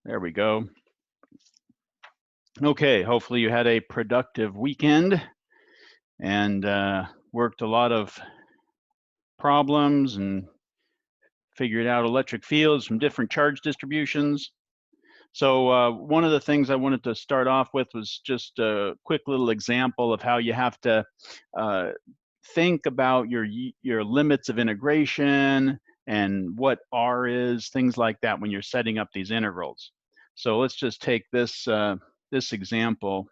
There we go. Okay, hopefully you had a productive weekend and worked a lot of problems and figured out electric fields from different charge distributions. So one of the things I wanted to start off with was just a quick little example of how you have to think about your limits of integration and what R is, things like that when you're setting up these integrals. So let's just take this this example.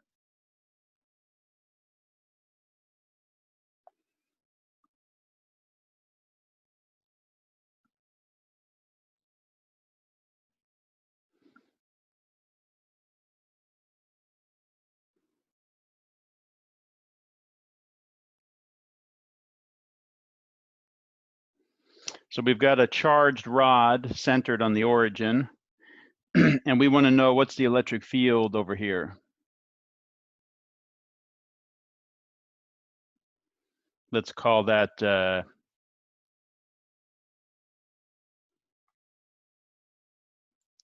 So we've got a charged rod centered on the origin, and we want to know what's the electric field over here. Let's call that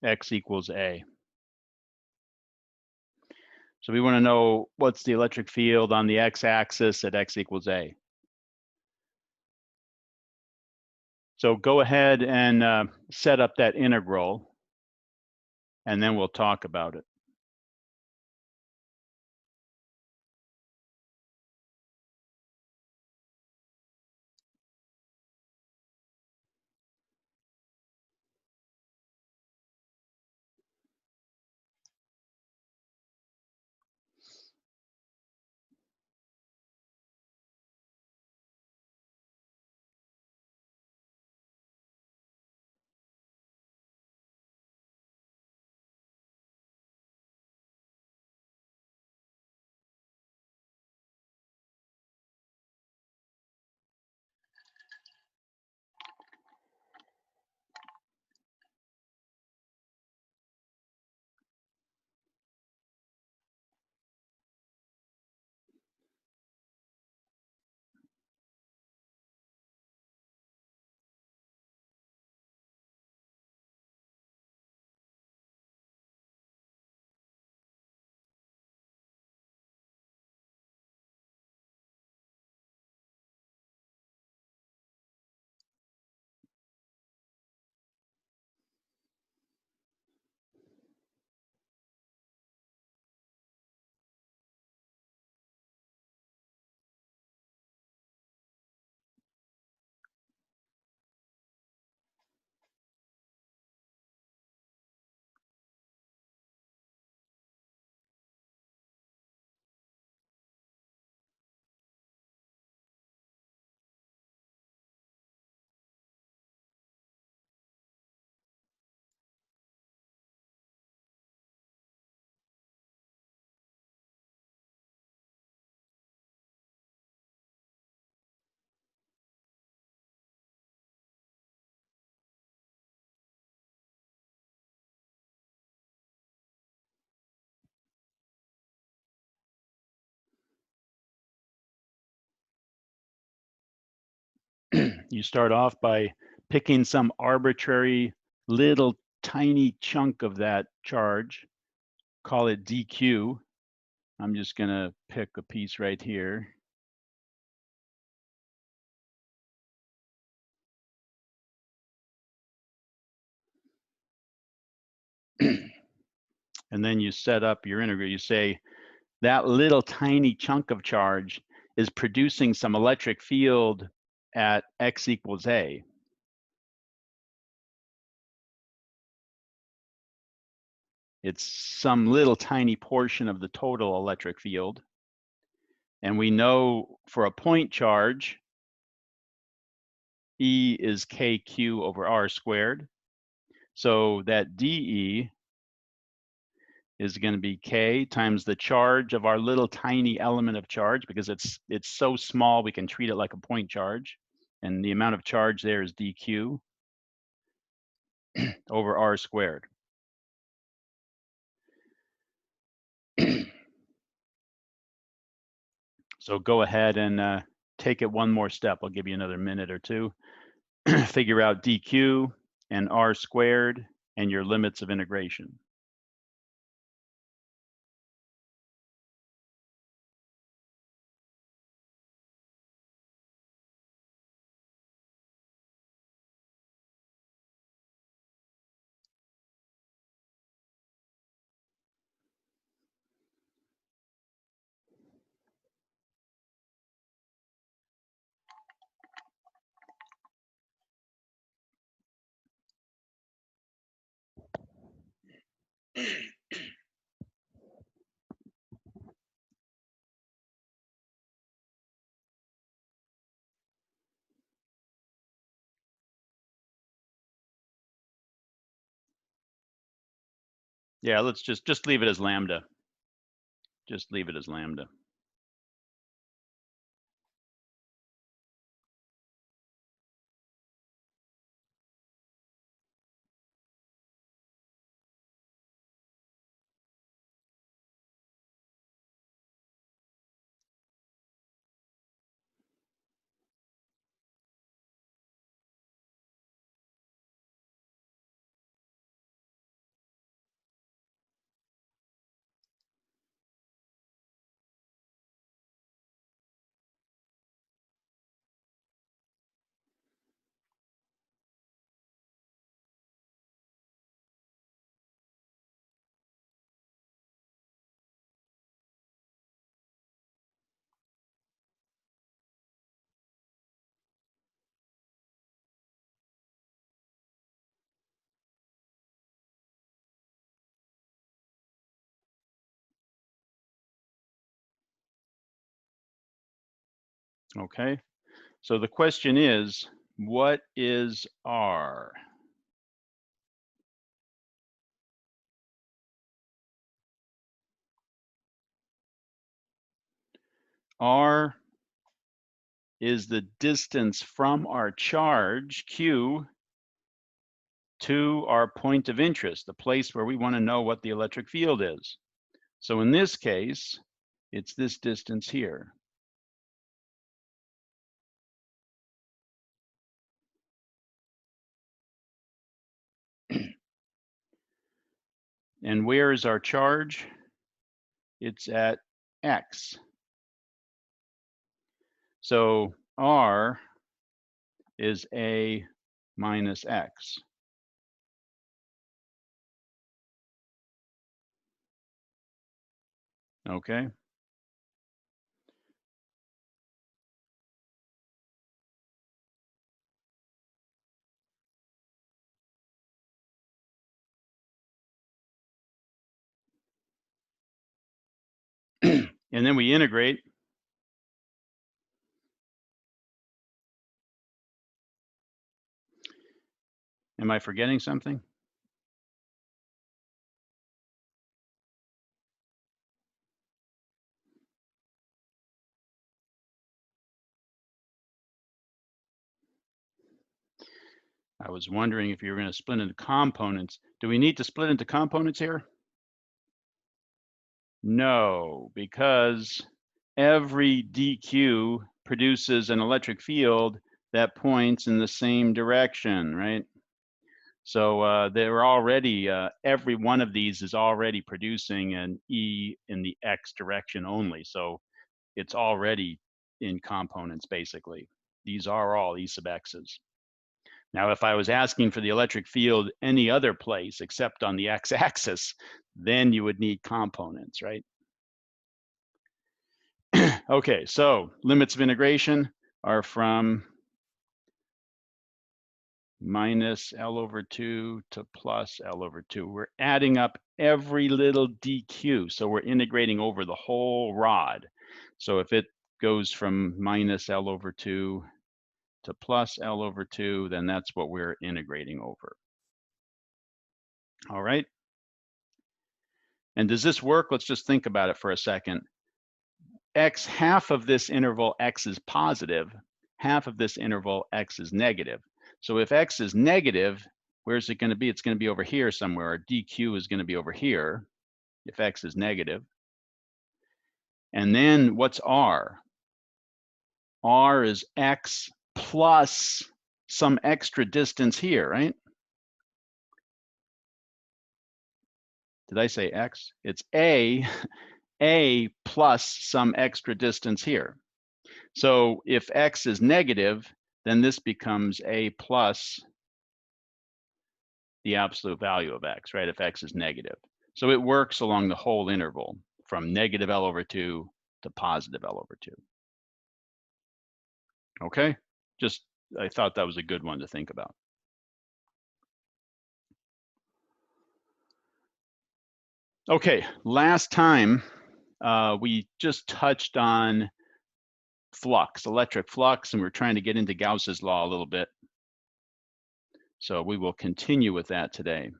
x equals A. So we want to know what's the electric field on the x-axis at x equals A. So go ahead and set up that integral, and then we'll talk about it. You start off by picking some arbitrary little tiny chunk of that charge, call it dq. I'm just going to pick a piece right here. And then you set up your integral. You say that little tiny chunk of charge is producing some electric field at x equals A. It's some little tiny portion of the total electric field. And we know for a point charge, E is kq over r squared. So that dE is going to be k times the charge of our little tiny element of charge, because it's so small we can treat it like a point charge. And the amount of charge there is dq over r squared. So go ahead and take it one more step. I'll give you another minute or two. Figure out dq and r squared and your limits of integration. Yeah, let's just leave it as lambda. Just leave it as lambda. Okay, so the question is, what is R? R is the distance from our charge, Q, to our point of interest, the place where we want to know what the electric field is. So in this case, it's this distance here. And where is our charge? It's at X. So R is A minus X. Okay. And then we integrate. Am I forgetting something? I was wondering if you were going to split into components. Do we need to split into components here? No, because every dq produces an electric field that points in the same direction, right? So they're already, every one of these is already producing an E in the X direction only. So it's already in components, basically. These are all E sub X's. Now, if I was asking for the electric field any other place except on the X-axis, then you would need components, right? Okay, so limits of integration are from minus L over 2 to plus L over 2. We're adding up every little dq, so we're integrating over the whole rod. So if it goes from minus L over 2 to plus L over 2, then that's what we're integrating over. All right. And does this work? Let's just think about it for a second. X, half of this interval X is positive, half of this interval X is negative. So if X is negative, where's it going to be? It's going to be over here somewhere. dq is going to be over here if X is negative. And then what's R? R is X plus some extra distance here, right? Did I say X? It's A plus some extra distance here. So if X is negative, then this becomes A plus the absolute value of X, right? If X is negative. So it works along the whole interval from negative L over 2 to positive L over 2. Okay, just I thought that was a good one to think about. Okay, last time we just touched on flux, electric flux, and we're trying to get into Gauss's law a little bit. So we will continue with that today.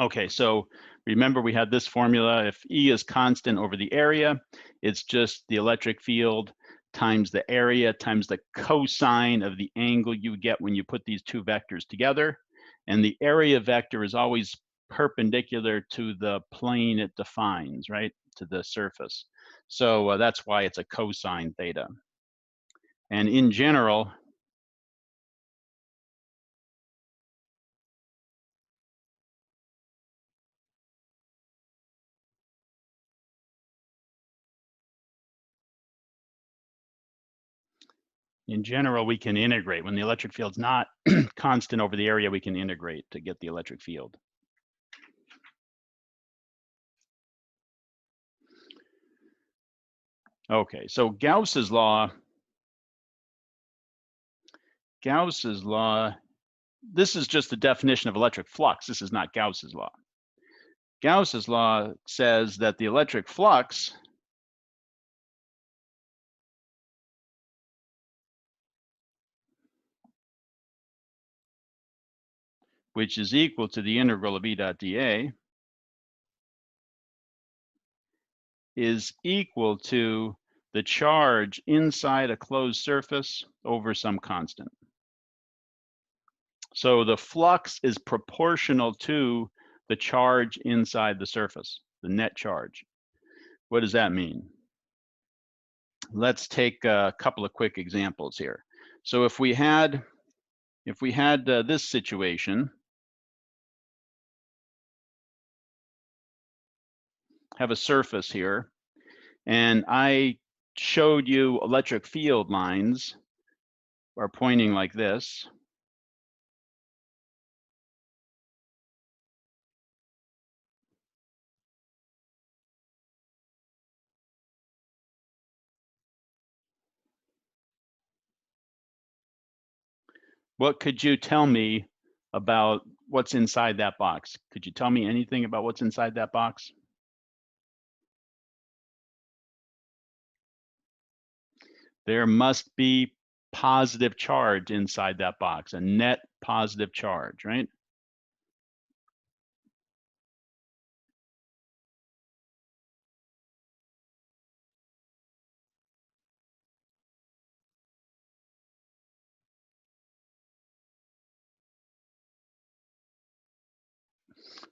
Okay, so remember we had this formula. If E is constant over the area, it's just the electric field times the area times the cosine of the angle you get when you put these two vectors together. And the area vector is always perpendicular to the plane it defines, right? To the surface. So that's why it's a cosine theta. And in general, we can integrate. When the electric field's not constant over the area, we can integrate to get the electric field. Okay, so Gauss's law, this is just the definition of electric flux. This is not Gauss's law. Gauss's law says that the electric flux which is equal to the integral of E dot dA, is equal to the charge inside a closed surface over some constant. So the flux is proportional to the charge inside the surface, the net charge. What does that mean? Let's take a couple of quick examples here. So if we had this situation, have a surface here, and I showed you electric field lines are pointing like this. What could you tell me about what's inside that box? Could you tell me anything about what's inside that box? There must be positive charge inside that box, a net positive charge, right?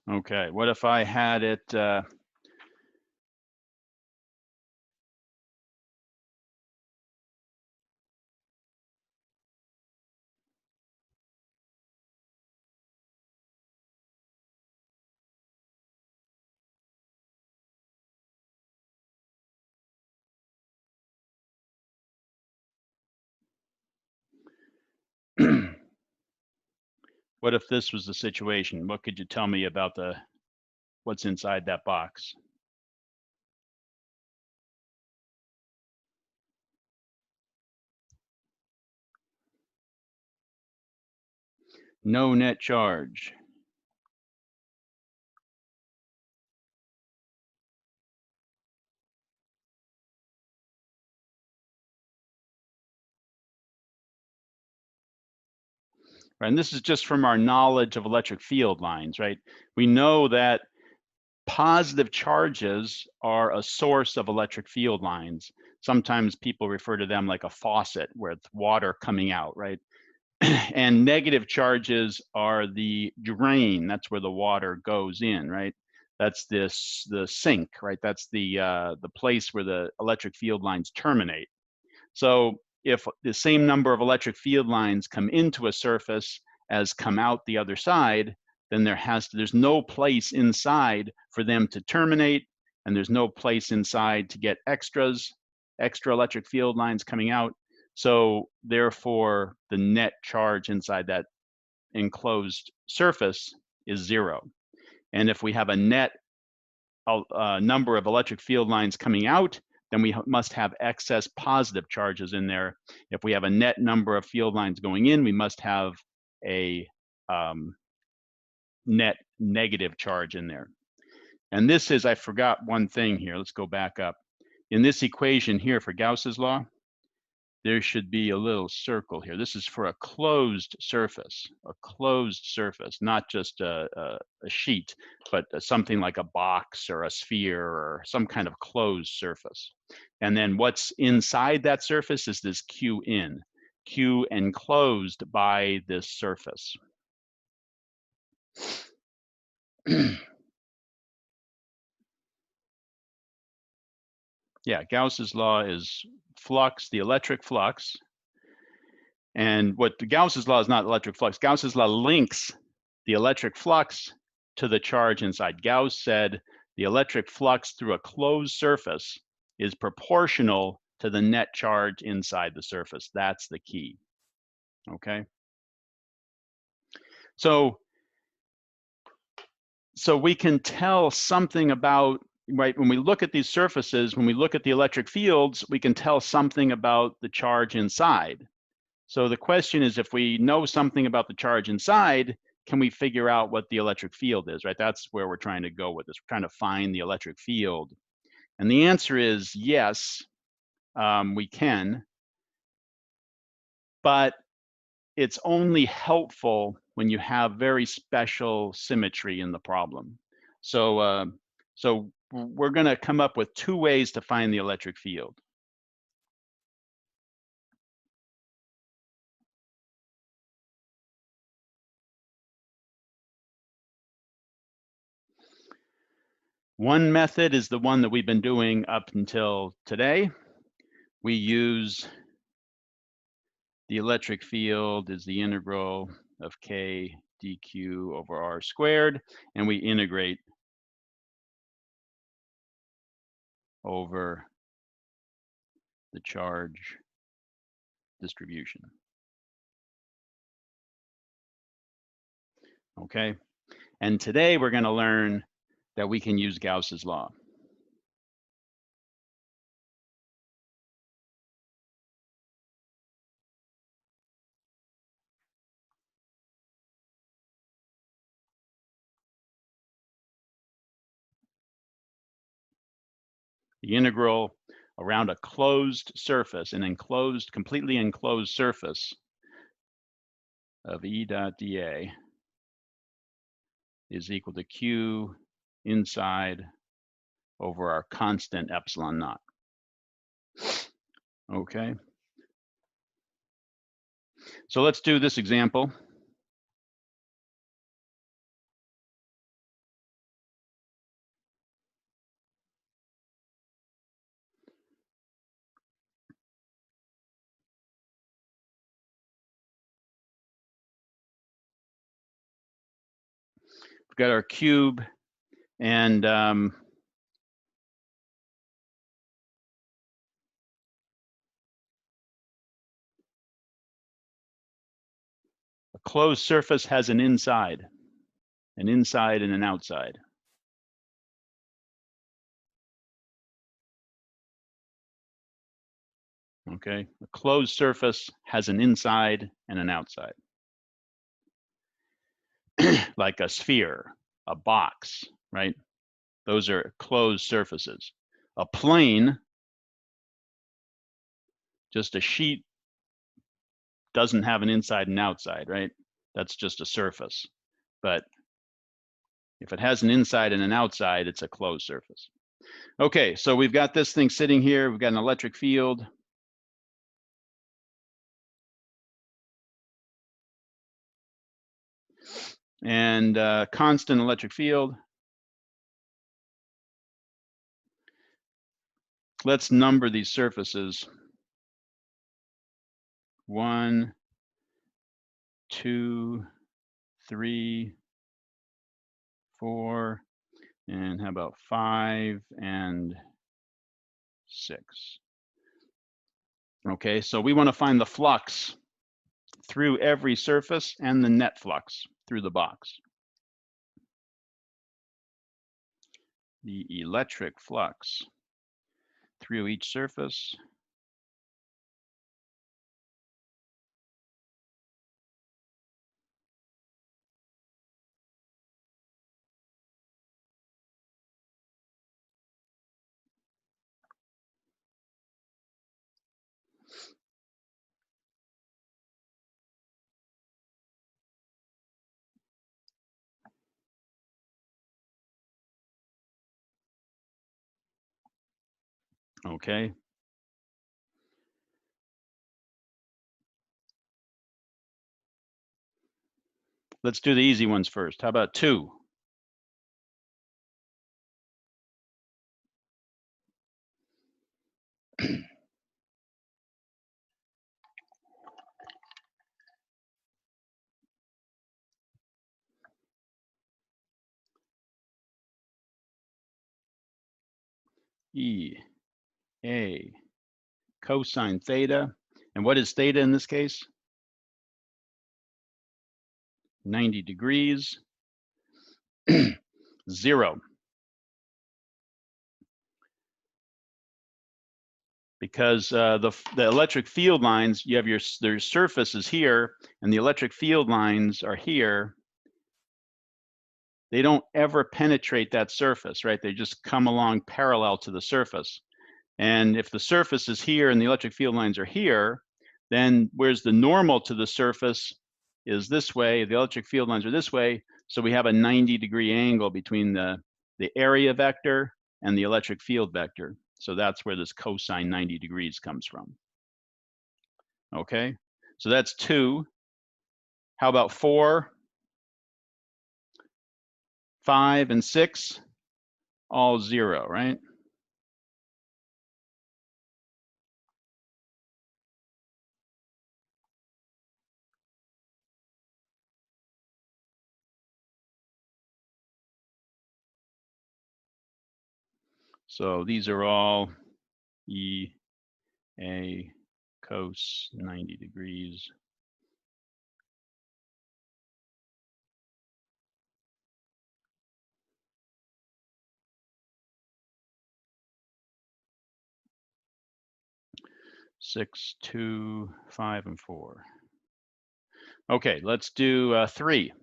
Okay, what if I had it, what if this was the situation? What could you tell me about what's inside that box? No net charge. Right, and this is just from our knowledge of electric field lines, right? We know that positive charges are a source of electric field lines. Sometimes people refer to them like a faucet where it's water coming out, right? And negative charges are the drain. That's where the water goes in, right? That's this the sink, right? That's the place where the electric field lines terminate. So if the same number of electric field lines come into a surface as come out the other side, then there's no place inside for them to terminate, and there's no place inside to get extra electric field lines coming out. So therefore, the net charge inside that enclosed surface is 0. And if we have a net number of electric field lines coming out, then we must have excess positive charges in there. If we have a net number of field lines going in, we must have a net negative charge in there. And this is, I forgot one thing here. Let's go back up. In this equation here for Gauss's law, there should be a little circle here. This is for a closed surface, not just a sheet, but something like a box or a sphere or some kind of closed surface. And then what's inside that surface is this Q enclosed by this surface. Yeah, Gauss's law is flux, the electric flux. And what the Gauss's law is not electric flux. Gauss's law links the electric flux to the charge inside. Gauss said the electric flux through a closed surface is proportional to the net charge inside the surface. That's the key. Okay. So we can tell something about, right, when we look at these surfaces, when we look at the electric fields, we can tell something about the charge inside. So the question is, if we know something about the charge inside, can we figure out what the electric field is, right? That's where we're trying to go with this. We're trying to find the electric field. And the answer is yes, we can. But it's only helpful when you have very special symmetry in the problem. So, so we're going to come up with 2 ways to find the electric field. One method is the one that we've been doing up until today. We use the electric field is the integral of k dq over r squared, and we integrate over the charge distribution. Okay, and today we're going to learn that we can use Gauss's law. The integral around a closed surface, an enclosed, completely enclosed surface of E dot dA is equal to Q inside over our constant epsilon naught. Okay. So let's do this example. We've got our cube, and a closed surface has an inside and an outside. Okay, a closed surface has an inside and an outside. Like a sphere, a box, right? Those are closed surfaces. A plane, just a sheet, doesn't have an inside and outside, right? That's just a surface. But if it has an inside and an outside, it's a closed surface. Okay, so we've got this thing sitting here. We've got an electric field. And constant electric field. let's number these surfaces. 1, 2, 3, 4, and how about 5 and 6? Okay, so we want to find the flux through every surface and the net flux through the box. The electric flux through each surface okay? Let's do the easy ones first. How about 2? E, A, cosine theta. And what is theta in this case? 90 degrees. 0. Because the electric field lines, you have their surface is here, and the electric field lines are here. They don't ever penetrate that surface, right? They just come along parallel to the surface. And if the surface is here and the electric field lines are here, then whereas the normal to the surface is this way, the electric field lines are this way, so we have a 90-degree angle between the area vector and the electric field vector. So that's where this cosine 90 degrees comes from. Okay, so that's 2. How about 4, 5, and 6? All 0, right? So these are all E, A, cos 90 degrees. Six, 2, 5, and 4. Okay, let's do 3.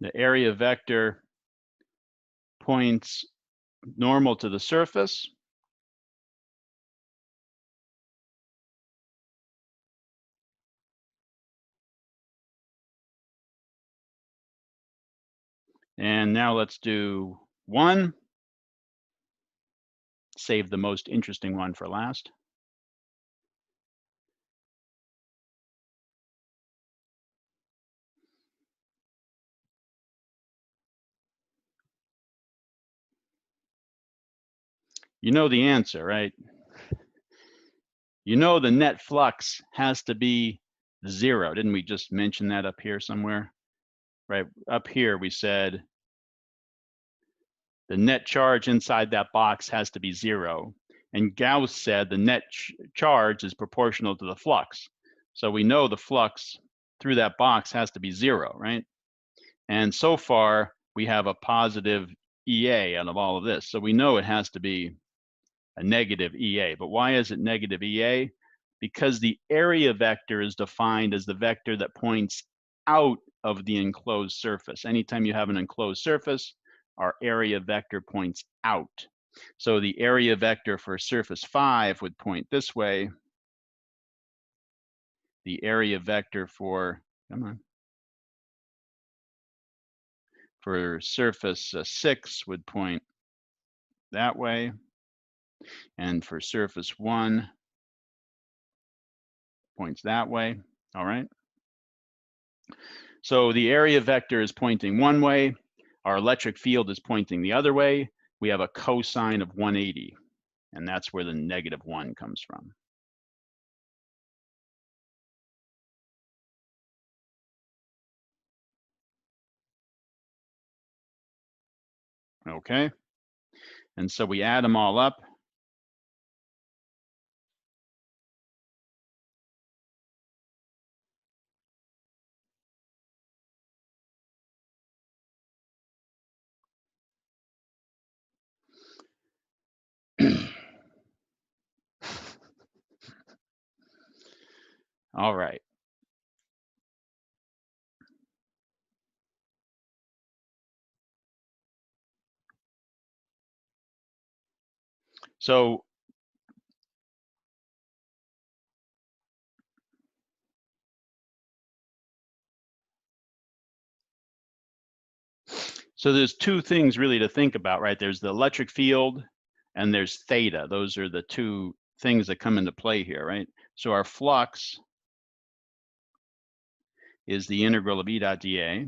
The area vector points normal to the surface. And now let's do 1. Save the most interesting one for last. You know the answer, right? You know the net flux has to be 0. Didn't we just mention that up here somewhere? Right, up here we said the net charge inside that box has to be 0. And Gauss said the net charge is proportional to the flux. So we know the flux through that box has to be 0, right? And so far, we have a positive EA out of all of this. So we know it has to be a negative EA. But why is it negative EA? Because the area vector is defined as the vector that points out of the enclosed surface. Anytime you have an enclosed surface, our area vector points out. So the area vector for surface 5 would point this way. The area vector for, for surface 6 would point that way. And for surface 1, points that way. All right. So the area vector is pointing one way. Our electric field is pointing the other way. We have a cosine of 180, and that's where the -1 comes from. Okay. And so we add them all up. All right. So there's two things really to think about, right? There's the electric field and there's theta. Those are the two things that come into play here, right? So our flux is the integral of E dot dA.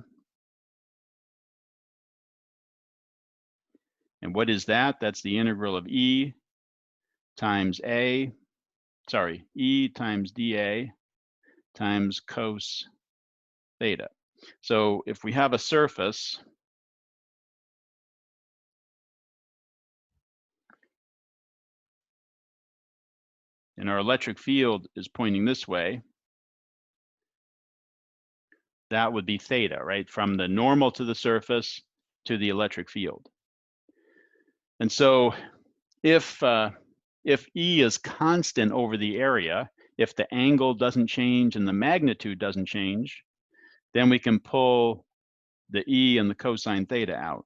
And what is that? That's the integral of E times E times dA times cos theta. So if we have a surface, and our electric field is pointing this way, that would be theta, right? From the normal to the surface to the electric field. And so if E is constant over the area, if the angle doesn't change and the magnitude doesn't change, then we can pull the E and the cosine theta out.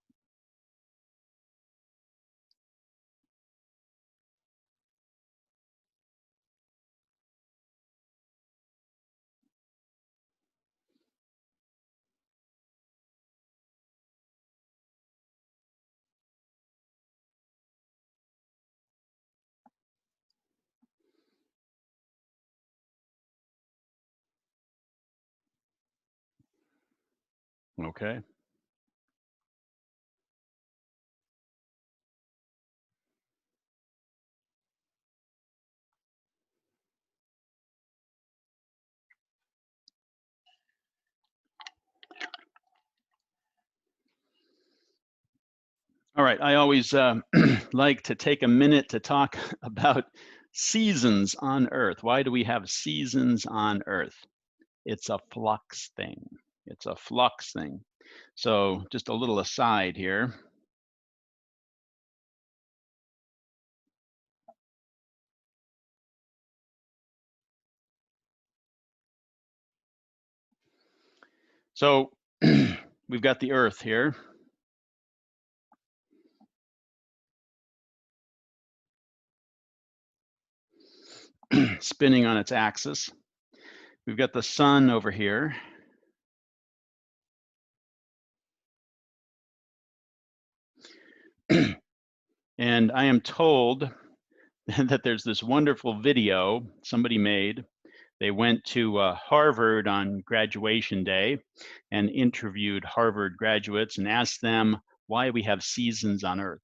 Okay. All right, I always like to take a minute to talk about seasons on Earth. Why do we have seasons on Earth? It's a flux thing. It's a flux thing. So just a little aside here. So we've got the Earth here. Spinning on its axis. We've got the sun over here. And I am told that there's this wonderful video somebody made. They went to Harvard on graduation day and interviewed Harvard graduates and asked them why we have seasons on Earth.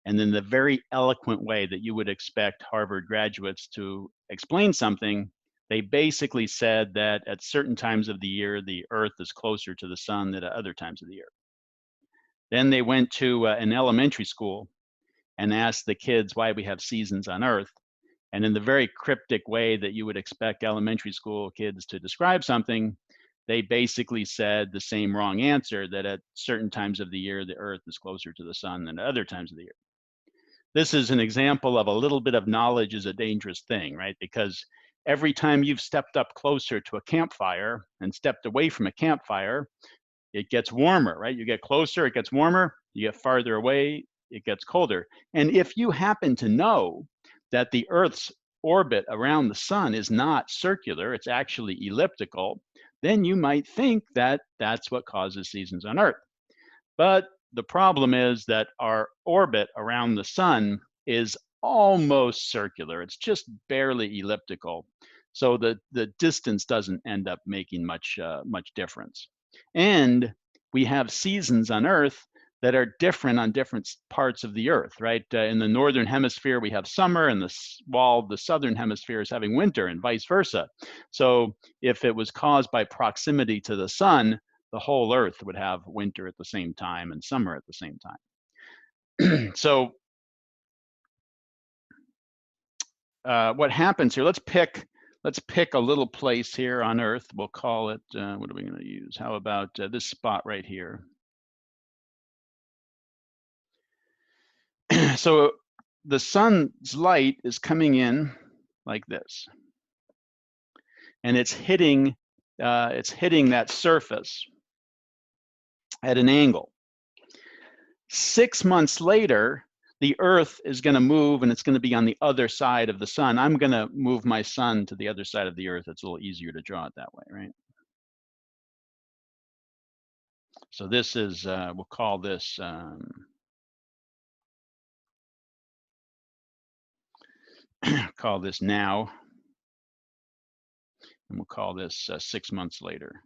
And in the very eloquent way that you would expect Harvard graduates to explain something, they basically said that at certain times of the year, the Earth is closer to the sun than at other times of the year. Then they went to an elementary school and asked the kids why we have seasons on Earth. And in the very cryptic way that you would expect elementary school kids to describe something, they basically said the same wrong answer, that at certain times of the year, the Earth is closer to the sun than at other times of the year. This is an example of a little bit of knowledge is a dangerous thing, right? Because every time you've stepped up closer to a campfire and stepped away from a campfire, it gets warmer, right? You get closer, it gets warmer. You get farther away, it gets colder. And if you happen to know that the Earth's orbit around the sun is not circular, it's actually elliptical, then you might think that that's what causes seasons on Earth. But the problem is that our orbit around the sun is almost circular. It's just barely elliptical. So the distance doesn't end up making much difference. And we have seasons on Earth that are different on different parts of the Earth, right? In the northern hemisphere, we have summer, and while the southern hemisphere is having winter, and vice versa. So if it was caused by proximity to the sun, the whole Earth would have winter at the same time and summer at the same time. So what happens here? Let's pick a little place here on Earth. We'll call it. What are we going to use? How about this spot right here? So the sun's light is coming in like this, and it's hitting that surface at an angle. 6 months later, the Earth is going to move, and it's going to be on the other side of the sun. I'm going to move my sun to the other side of the Earth. It's a little easier to draw it that way, right? So this is, we'll call this, call this now, and we'll call this 6 months later.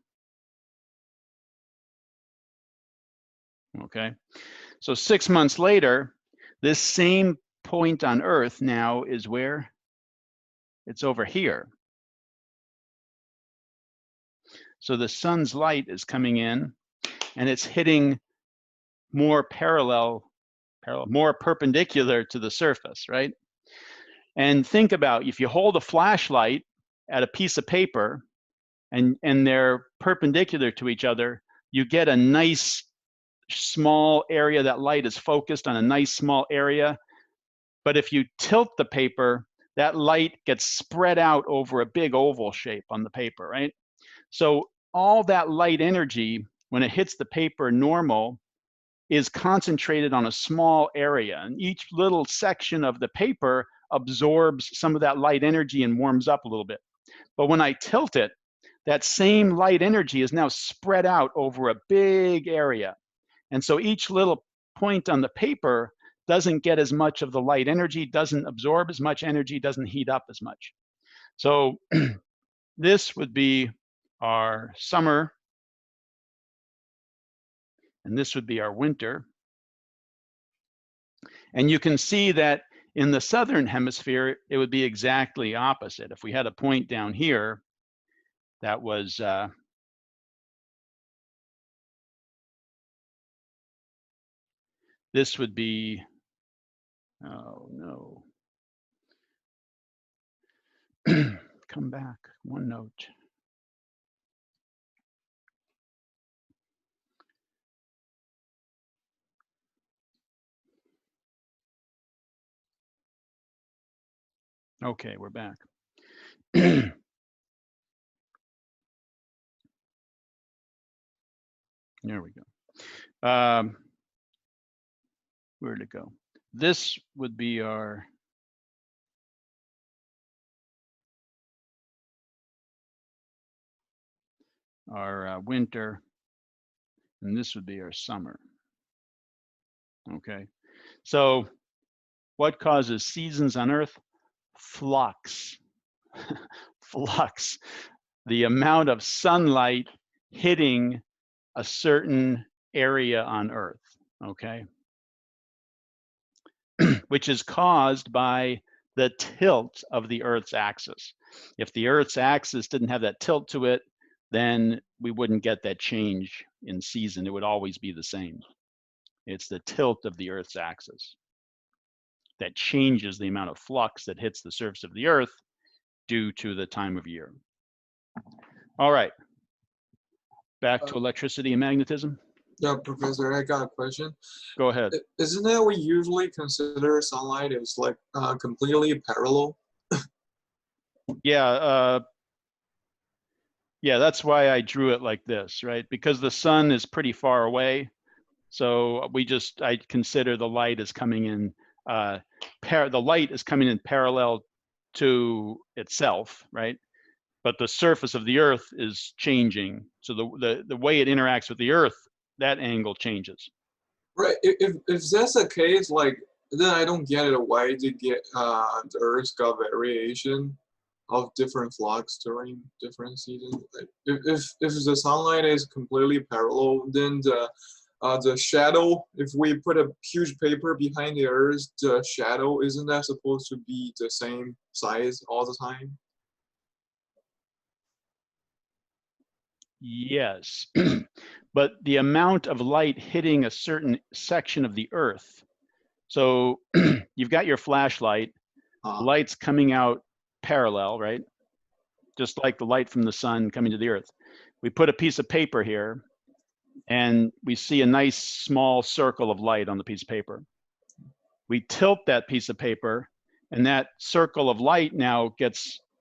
Okay, so 6 months later, this same point on Earth now is where? It's over here. So the sun's light is coming in, and it's hitting more more perpendicular to the surface, right? And think about, if you hold a flashlight at a piece of paper and they're perpendicular to each other, you get a nice small area. That light is focused on a nice small area. But if you tilt the paper, that light gets spread out over a big oval shape on the paper, right? So all that light energy, when it hits the paper normal, is concentrated on a small area, and each little section of the paper absorbs some of that light energy and warms up a little bit. But when I tilt it, that same light energy is now spread out over a big area. And so each little point on the paper doesn't get as much of the light energy, doesn't absorb as much energy, doesn't heat up as much. So this would be our summer, and this would be our winter. And you can see that in the southern hemisphere, it would be exactly opposite. If we had a point down here that was this would be, oh no, come back, one note. Okay, we're back. There we go. Where'd it go? This would be our winter, and this would be our summer. Okay, so what causes seasons on Earth? Flux. Flux. The amount of sunlight hitting a certain area on Earth, okay? Which is caused by the tilt of the Earth's axis. If the Earth's axis didn't have that tilt to it, then we wouldn't get that change in season. It would always be the same. It's the tilt of the Earth's axis that changes the amount of flux that hits the surface of the Earth due to the time of year. All right, back to electricity and magnetism. Yeah, Professor, I got a question. Go ahead. Isn't that we usually consider sunlight as like completely parallel? Yeah, yeah, that's why I drew it like this, right? Because the sun is pretty far away. So I consider the light as coming in, the light is coming in parallel to itself, right? But the surface of the Earth is changing. So the way it interacts with the Earth, that angle changes. Right. If that's the case, like then I don't get it. Why did the Earth got variation of different flux during different seasons? Like if the sunlight is completely parallel, then the shadow, if we put a huge paper behind the Earth, the shadow isn't that supposed to be the same size all the time? Yes, but the amount of light hitting a certain section of the Earth. So you've got your flashlight, light's coming out parallel, right? Just like the light from the sun coming to the Earth. We put a piece of paper here, and we see a nice small circle of light on the piece of paper. We tilt that piece of paper, and that circle of light now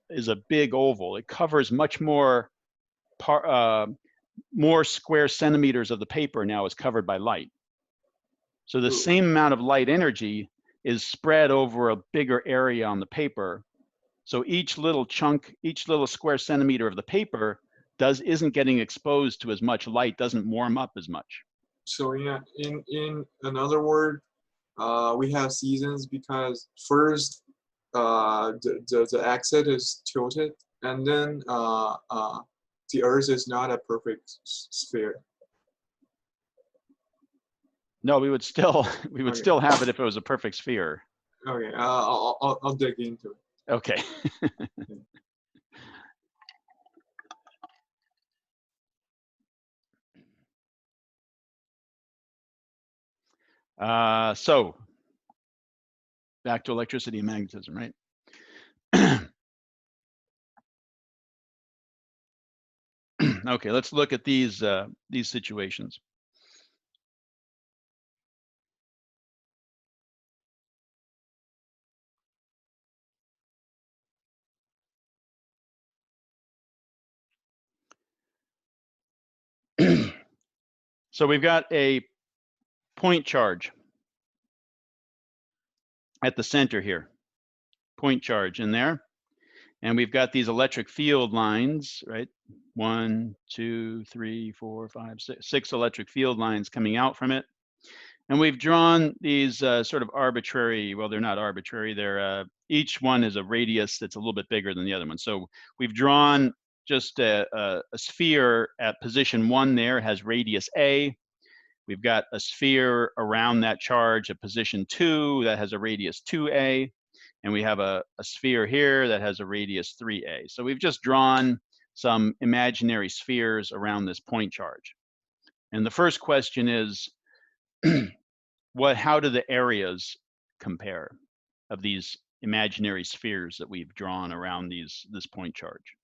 is a big oval. It covers much more more square centimeters of the paper now is covered by light. So the same amount of light energy is spread over a bigger area on the paper. So each little chunk, each little square centimeter of the paper isn't getting exposed to as much light, doesn't warm up as much. So yeah, in another word, we have seasons because first the axis is tilted, and then the Earth is not a perfect sphere. No, we would still have it if it was a perfect sphere. Okay, I'll dig into it. Okay. So back to electricity and magnetism, right? Okay, let's look at these situations. So we've got a point charge at the center here, point charge in there. And we've got these electric field lines, right? 1, 2, 3, 4, 5, 6, 6 electric field lines coming out from it. And we've drawn these sort of arbitrary, well, they're not arbitrary, they're each one is a radius that's a little bit bigger than the other one. So we've drawn just a sphere at position 1 there, has radius A. We've got a sphere around that charge at position 2 that has a radius 2A. And we have a sphere here that has a radius 3A. So we've just drawn some imaginary spheres around this point charge. And the first question is, how do the areas compare of these imaginary spheres that we've drawn around this point charge?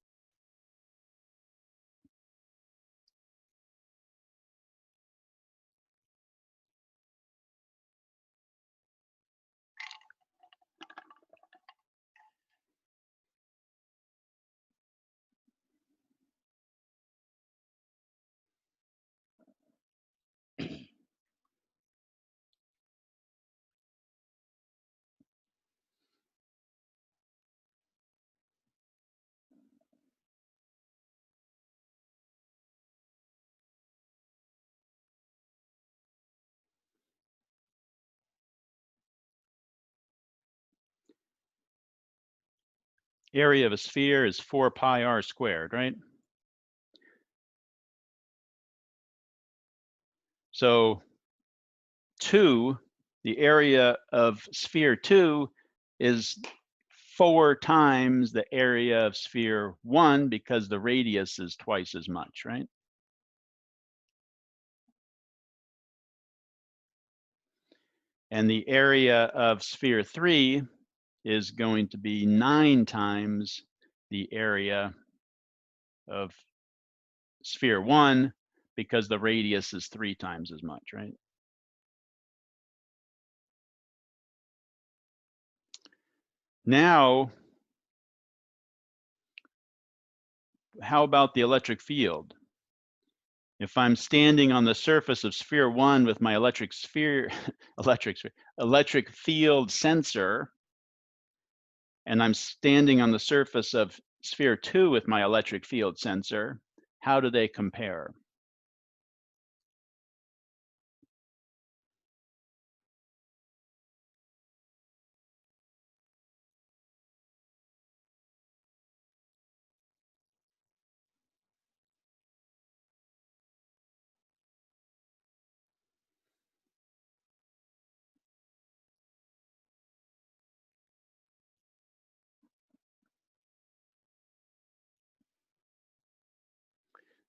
Area of a sphere is 4 pi r squared, right? So 2, the area of sphere 2 is 4 times the area of sphere 1 because the radius is twice as much, right? And the area of sphere 3 is going to be 9 times the area of sphere 1 because the radius is 3 times as much, right? Now, how about the electric field? If I'm standing on the surface of sphere 1 with my electric field sensor, and I'm standing on the surface of sphere 2 with my electric field sensor, how do they compare?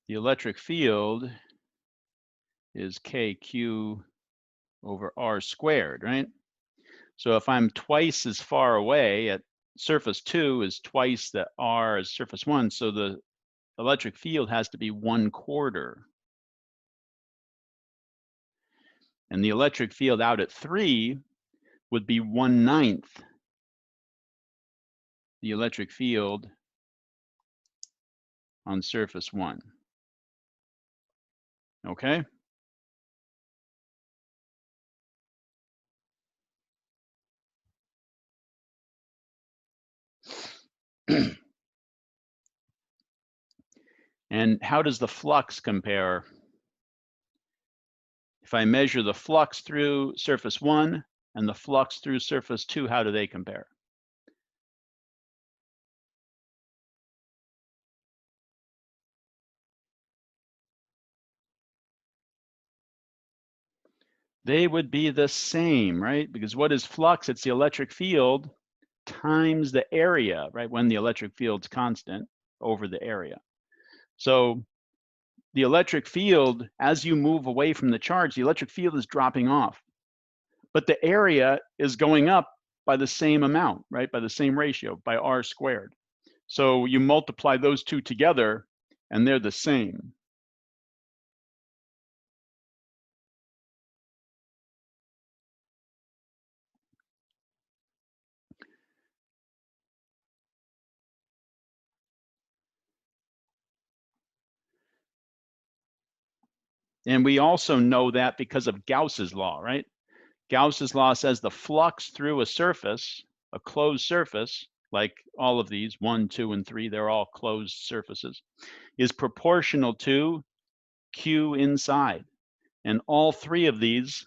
the electric field is KQ over R squared, right? So if I'm twice as far away at surface 2 is twice the R as surface 1, so the electric field has to be 1/4. And the electric field out at 3 would be 1/9 the electric field on surface 1. Okay? And how does the flux compare? If I measure the flux through surface 1 and the flux through surface 2, how do they compare? They would be the same, right? Because what is flux? It's the electric field times the area, right? When the electric field's constant over the area. So the electric field, as you move away from the charge, the electric field is dropping off. But the area is going up by the same amount, right? By the same ratio, by R squared. So you multiply those two together and they're the same. And we also know that because of Gauss's law, right? Gauss's law says the flux through a surface, a closed surface, like all of these, 1, 2, and 3, they're all closed surfaces, is proportional to Q inside. And all three of these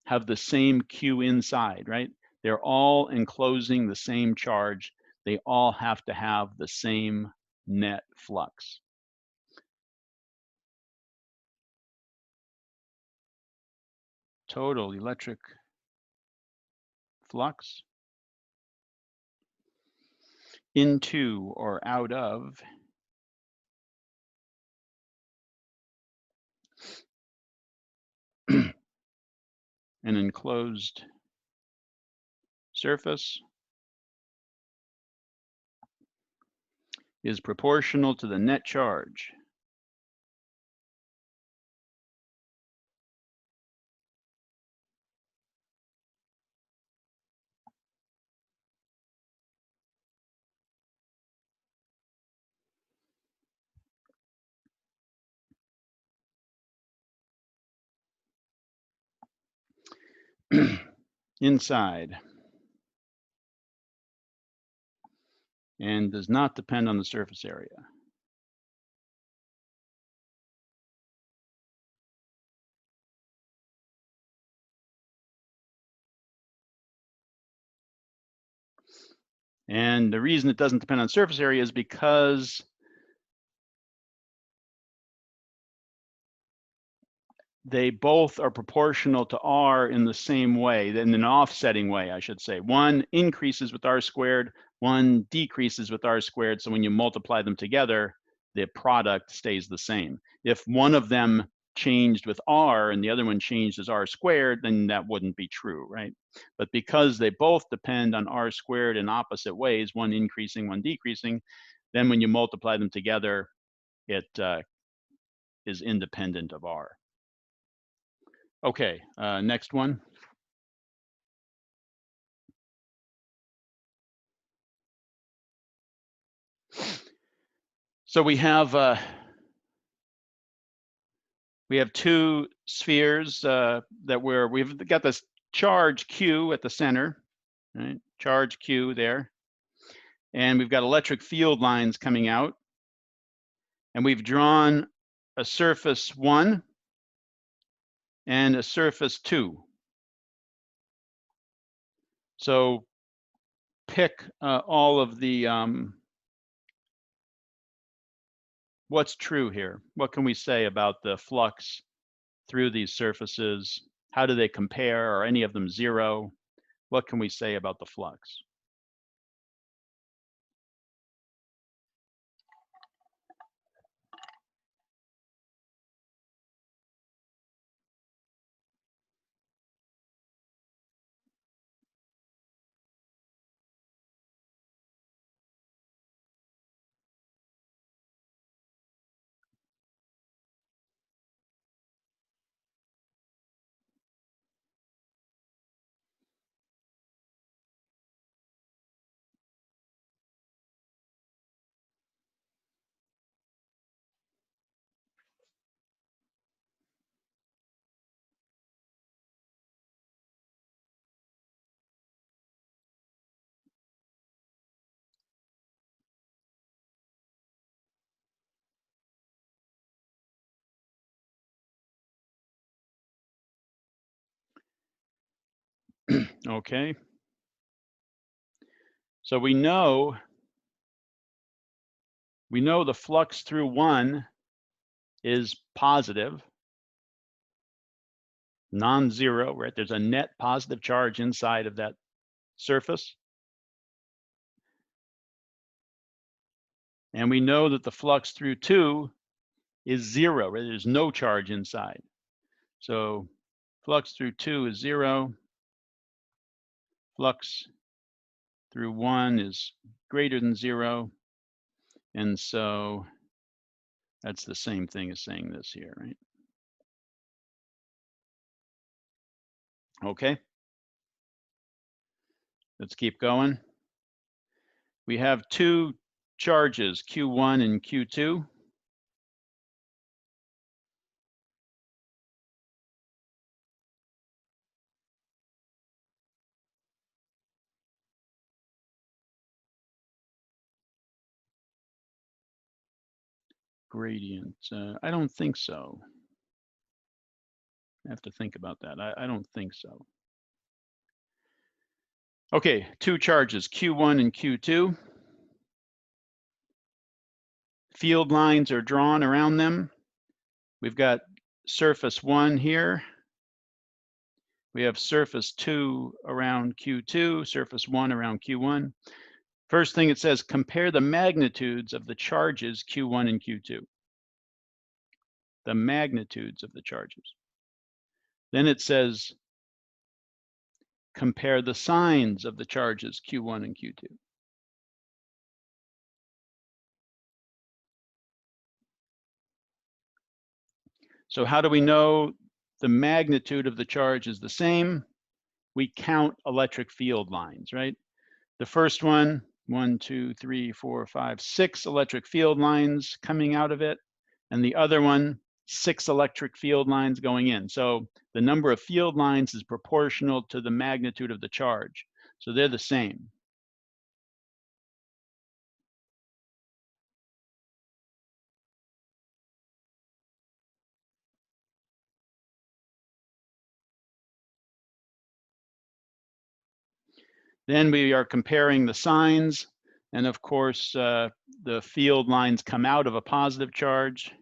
have the same Q inside, right? They're all enclosing the same charge. They all have to have the same net flux. Total electric flux into or out of an enclosed surface is proportional to the net charge inside and does not depend on the surface area. And the reason it doesn't depend on surface area is because they both are proportional to R in the same way, in an offsetting way, I should say. One increases with R squared, one decreases with R squared. So when you multiply them together, the product stays the same. If one of them changed with R and the other one changed as R squared, then that wouldn't be true, right? But because they both depend on R squared in opposite ways, one increasing, one decreasing, then when you multiply them together, it is independent of R. Okay, next one. So we have two spheres that we've got this charge Q at the center, right? Charge Q there, and we've got electric field lines coming out, and we've drawn a surface 1 and a surface 2. So pick all of the what's true here. What can we say about the flux through these surfaces? How do they compare? Are any of them 0? What can we say about the flux? Okay. So we know the flux through 1 is positive, non-zero, right? There's a net positive charge inside of that surface. And we know that the flux through 2 is 0, right? There's no charge inside. So flux through 2 is 0. Flux through 1 is greater than 0. And so that's the same thing as saying this here, right? Okay. Let's keep going. We have 2 charges, Q1 and Q2. Gradient. I don't think so. I have to think about that. I don't think so. Okay, 2 charges, Q1 and Q2. Field lines are drawn around them. We've got surface 1 here. We have surface 2 around Q2, surface 1 around Q1. First thing it says, compare the magnitudes of the charges Q1 and Q2. The magnitudes of the charges. Then it says, compare the signs of the charges Q1 and Q2. So how do we know the magnitude of the charge is the same? We count electric field lines, right? The first one, 1, 2, 3, 4, 5, 6 electric field lines coming out of it. And the other one, 6 electric field lines going in. So the number of field lines is proportional to the magnitude of the charge. So they're the same. Then we are comparing the signs. And of course, the field lines come out of a positive charge.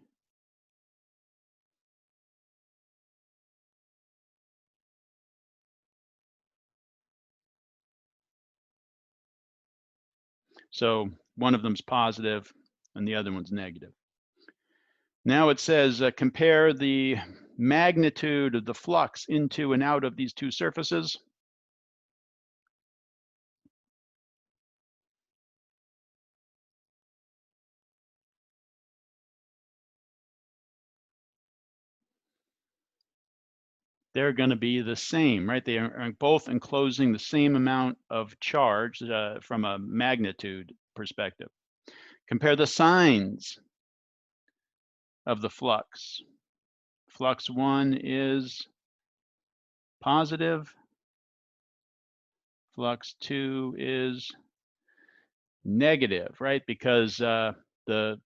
So one of them's positive and the other one's negative. Now it says compare the magnitude of the flux into and out of these 2 surfaces. They're going to be the same, right? They are both enclosing the same amount of charge from a magnitude perspective. Compare the signs of the flux. Flux 1 is positive. Flux 2 is negative, right? Because the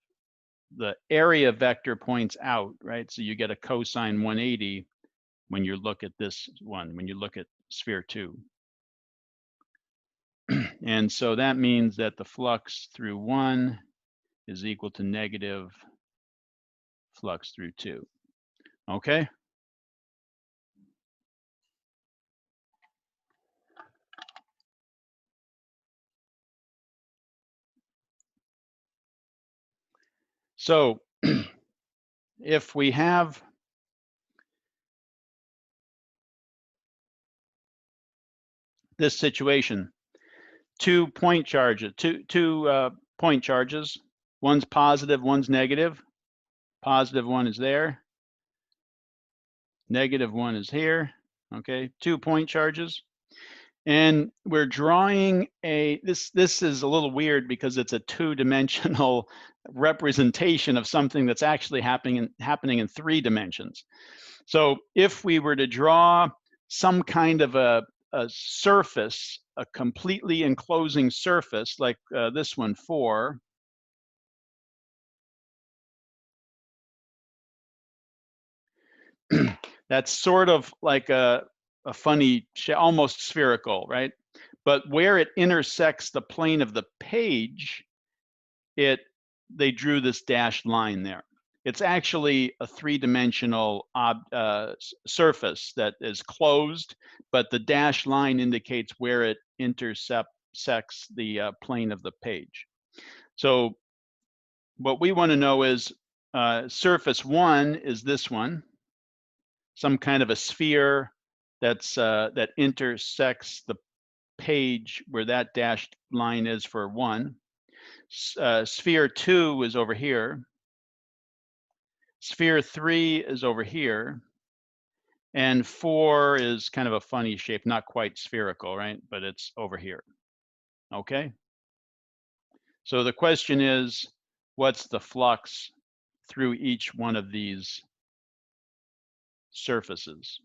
area vector points out, right? So you get a cosine 180 when you look at this one, when you look at sphere 2. And so that means that the flux through 1 is equal to negative flux through 2. Okay? So if we have this situation, 2 point charges, two point charges, one's positive, one's negative. Positive one is there. Negative one is here. Okay, 2 point charges. And we're drawing this is a little weird because it's a 2-dimensional representation of something that's actually happening in 3 dimensions. So if we were to draw some kind of a surface, a completely enclosing surface like this one, 4, that's sort of like a a funny, almost spherical, right? But where it intersects the plane of the page, they drew this dashed line there. It's actually a three-dimensional surface that is closed, but the dashed line indicates where it intersects the plane of the page. So what we want to know is surface 1 is this one, some kind of a sphere that intersects the page where that dashed line is for 1. Sphere 2 is over here. Sphere 3 is over here. And 4 is kind of a funny shape, not quite spherical, right? But it's over here. Okay? So the question is, what's the flux through each one of these surfaces?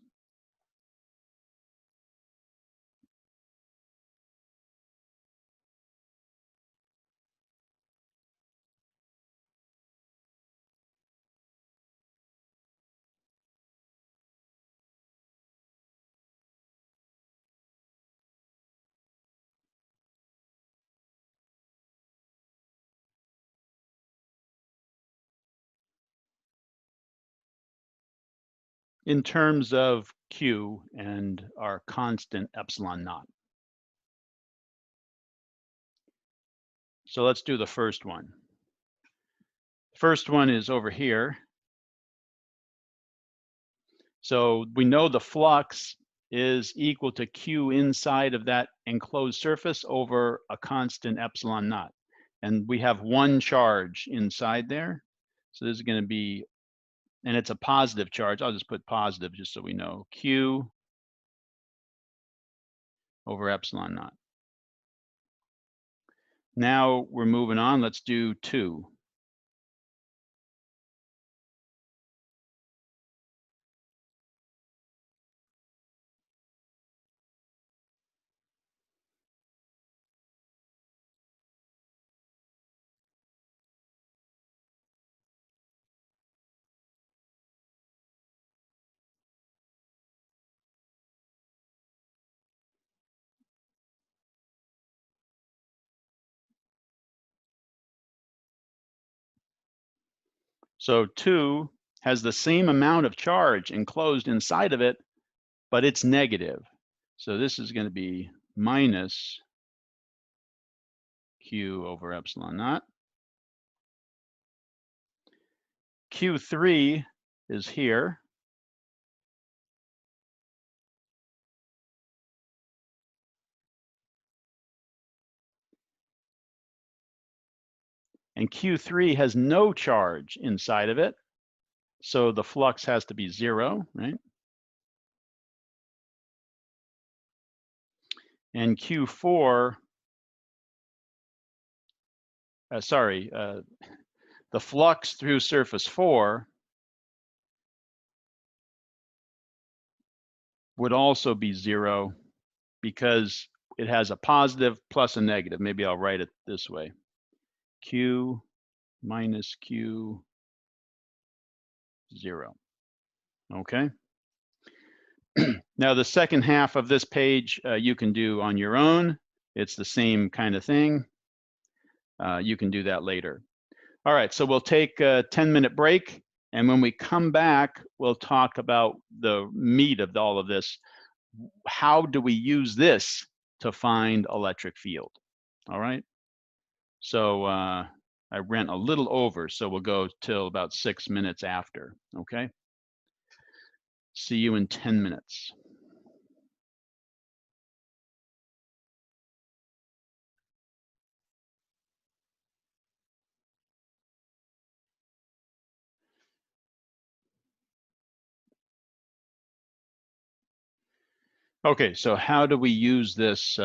In terms of Q and our constant epsilon naught. So let's do the first one. First one is over here. So we know the flux is equal to Q inside of that enclosed surface over a constant epsilon naught. And we have one charge inside there. So this is going to be, and it's a positive charge. I'll just put positive just so we know. Q over epsilon naught. Now we're moving on. Let's do 2. So 2 has the same amount of charge enclosed inside of it, but it's negative. So this is going to be minus Q over epsilon naught. Q3 is here. And Q3 has no charge inside of it. So the flux has to be 0, right? And Q4, the flux through surface 4 would also be 0 because it has a positive plus a negative. Maybe I'll write it this way. Q minus Q 0. Okay. Now the second half of this page you can do on your own. It's the same kind of thing. You can do that later. All right, so we'll take a 10-minute break. And when we come back, we'll talk about the meat of all of this. How do we use this to find electric field? All right. So I ran a little over, so we'll go till about 6 minutes after. Okay. See you in 10 minutes. Okay, so how do we use this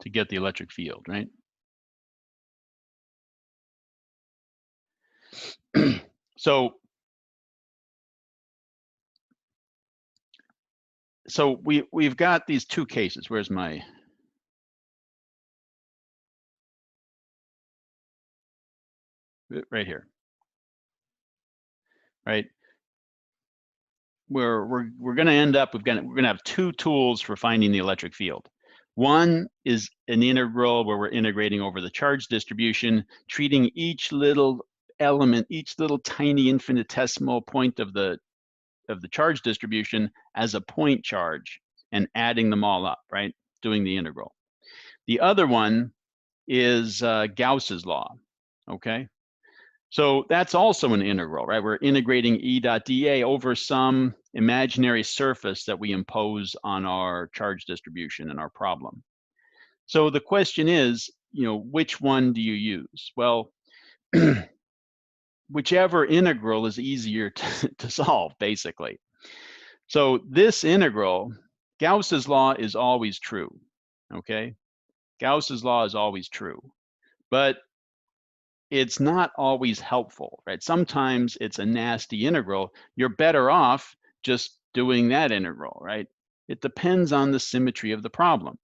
to get the electric field, right? So we've got these two cases. Where's my right here, right? We're going to end up, we're going to have two tools for finding the electric field. One is an integral where we're integrating over the charge distribution, treating each little element, each little tiny infinitesimal point of the charge distribution as a point charge and adding them all up, right? Doing the integral. The other one is Gauss's law, okay? So that's also an integral, right? We're integrating E dot dA over some imaginary surface that we impose on our charge distribution in our problem. So the question is, which one do you use? Well, whichever integral is easier to solve, basically. So this integral, Gauss's law is always true, okay? Gauss's law is always true, but it's not always helpful, right? Sometimes it's a nasty integral. You're better off just doing that integral, right? It depends on the symmetry of the problem.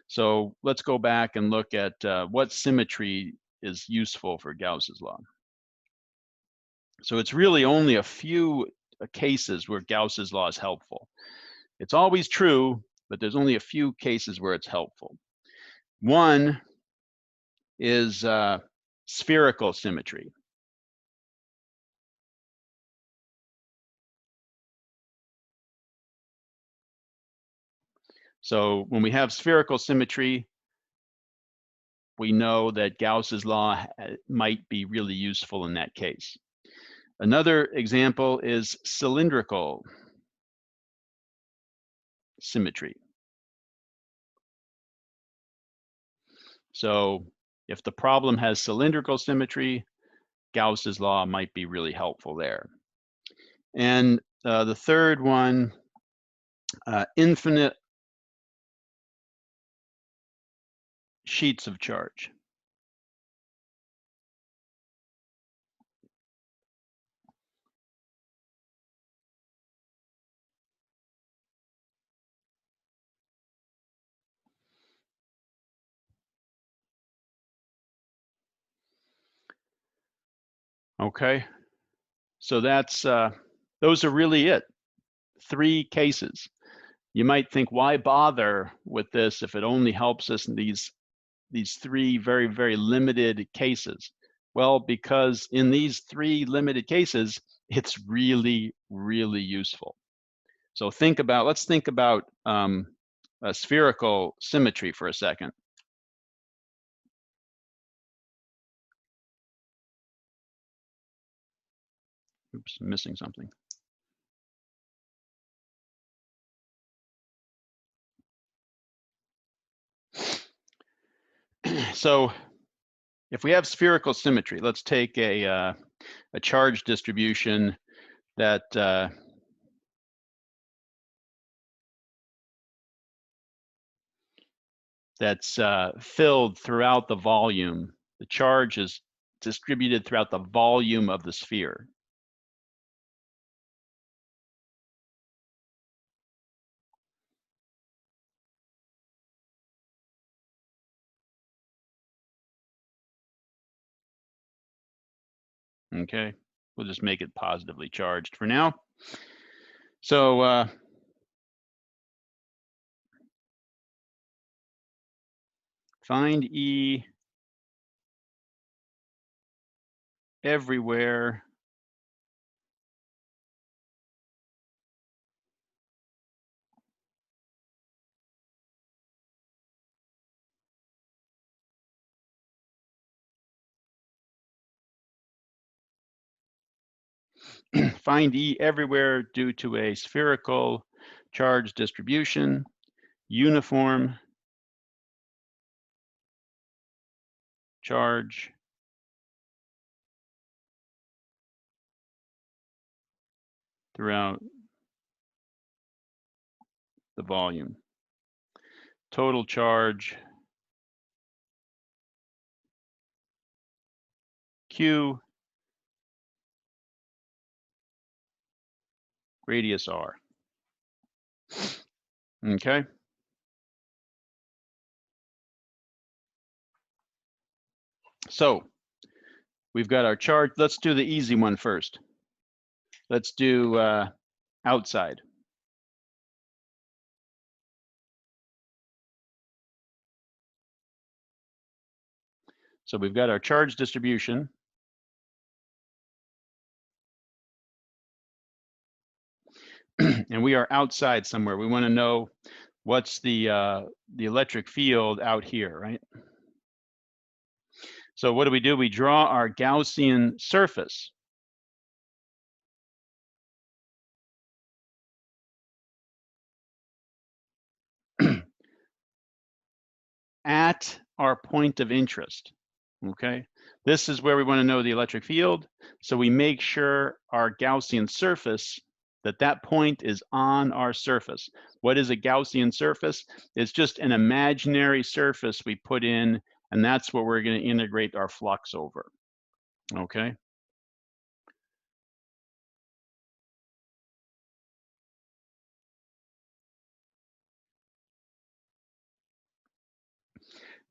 So let's go back and look at what symmetry is useful for Gauss's law. So it's really only a few cases where Gauss's law is helpful. It's always true, but there's only a few cases where it's helpful. One is spherical symmetry. So when we have spherical symmetry, we know that Gauss's law might be really useful in that case. Another example is cylindrical symmetry. So if the problem has cylindrical symmetry, Gauss's law might be really helpful there. And the third one, infinite sheets of charge. Okay, so that's those are really it. 3 cases. You might think, why bother with this if it only helps us in these 3 very, very limited cases? Well, because in these 3 limited cases, it's really, really useful. So let's think about a spherical symmetry for a second. Oops, I'm missing something. So if we have spherical symmetry, let's take a charge distribution that that's filled throughout the volume. The charge is distributed throughout the volume of the sphere. Okay, we'll just make it positively charged for now. So find E everywhere find E everywhere due to a spherical charge distribution, uniform charge throughout the volume. Total charge Q, radius R. Okay. So we've got our charge. Let's do the easy one first. Let's do outside. So we've got our charge distribution. And we are outside somewhere. We want to know what's the electric field out here, right? So what do? We draw our Gaussian surface. At our point of interest, okay? This is where we want to know the electric field. So we make sure our Gaussian surface, that point is on our surface. What is a Gaussian surface? It's just an imaginary surface we put in, and that's what we're going to integrate our flux over, okay?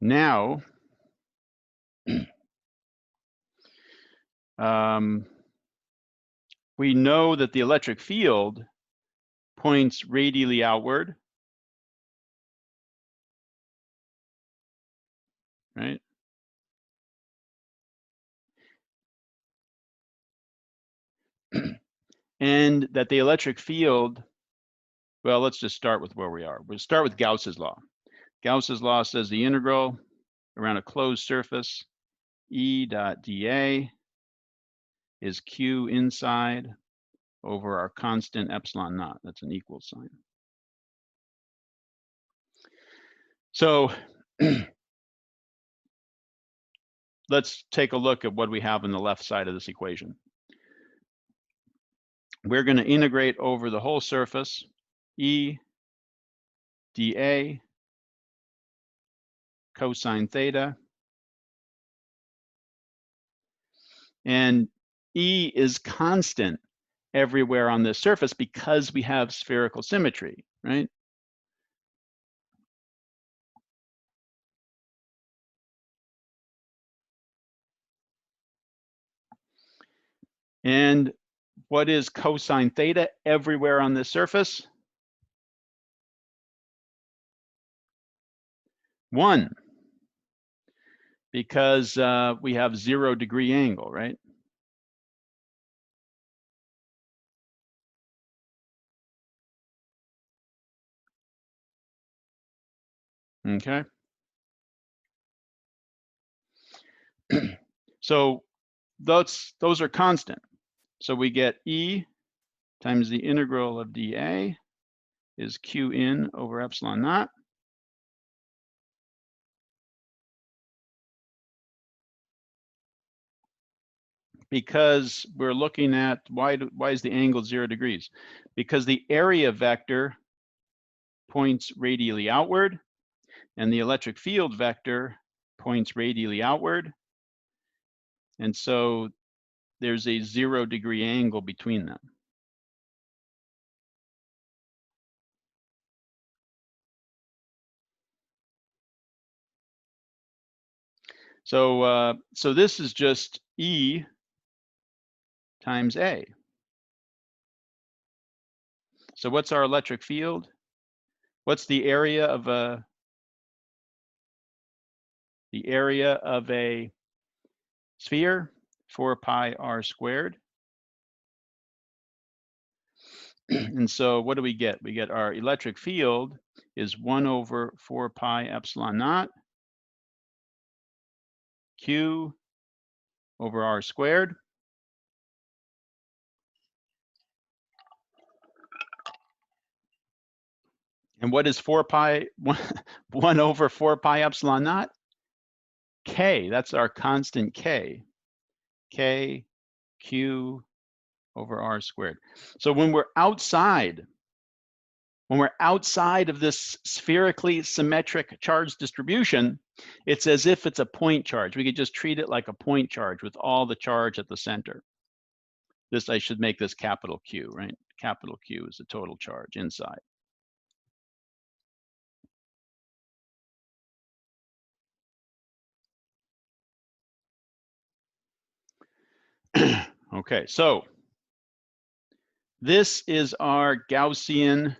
Now, we know that the electric field points radially outward, right? And that the electric field, well, let's just start with where we are. We'll start with Gauss's law. Gauss's law says the integral around a closed surface, E dot dA, is Q inside over our constant epsilon naught. That's an equal sign. So let's take a look at what we have on the left side of this equation. We're going to integrate over the whole surface, E dA cosine theta. And E is constant everywhere on this surface because we have spherical symmetry, right? And what is cosine theta everywhere on this surface? 1, because we have 0-degree angle, right? Okay. So those are constant. So we get E times the integral of dA is Q in over epsilon naught. Because we're looking at why is the angle 0 degrees? Because the area vector points radially outward, and the electric field vector points radially outward. And so there's a 0-degree angle between them. So this is just E times A. So what's our electric field? What's the area of a sphere? 4 pi r squared. And so what do we get? We get our electric field is 1 over 4 pi epsilon naught Q over r squared. And what is 4 pi, 1 over 4 pi epsilon naught? K, that's our constant K. K, Q over r squared. So when we're outside of this spherically symmetric charge distribution, it's as if it's a point charge. We could just treat it like a point charge with all the charge at the center. This, I should make this capital Q, right? Capital Q is the total charge inside. Okay, so this is our Gaussian,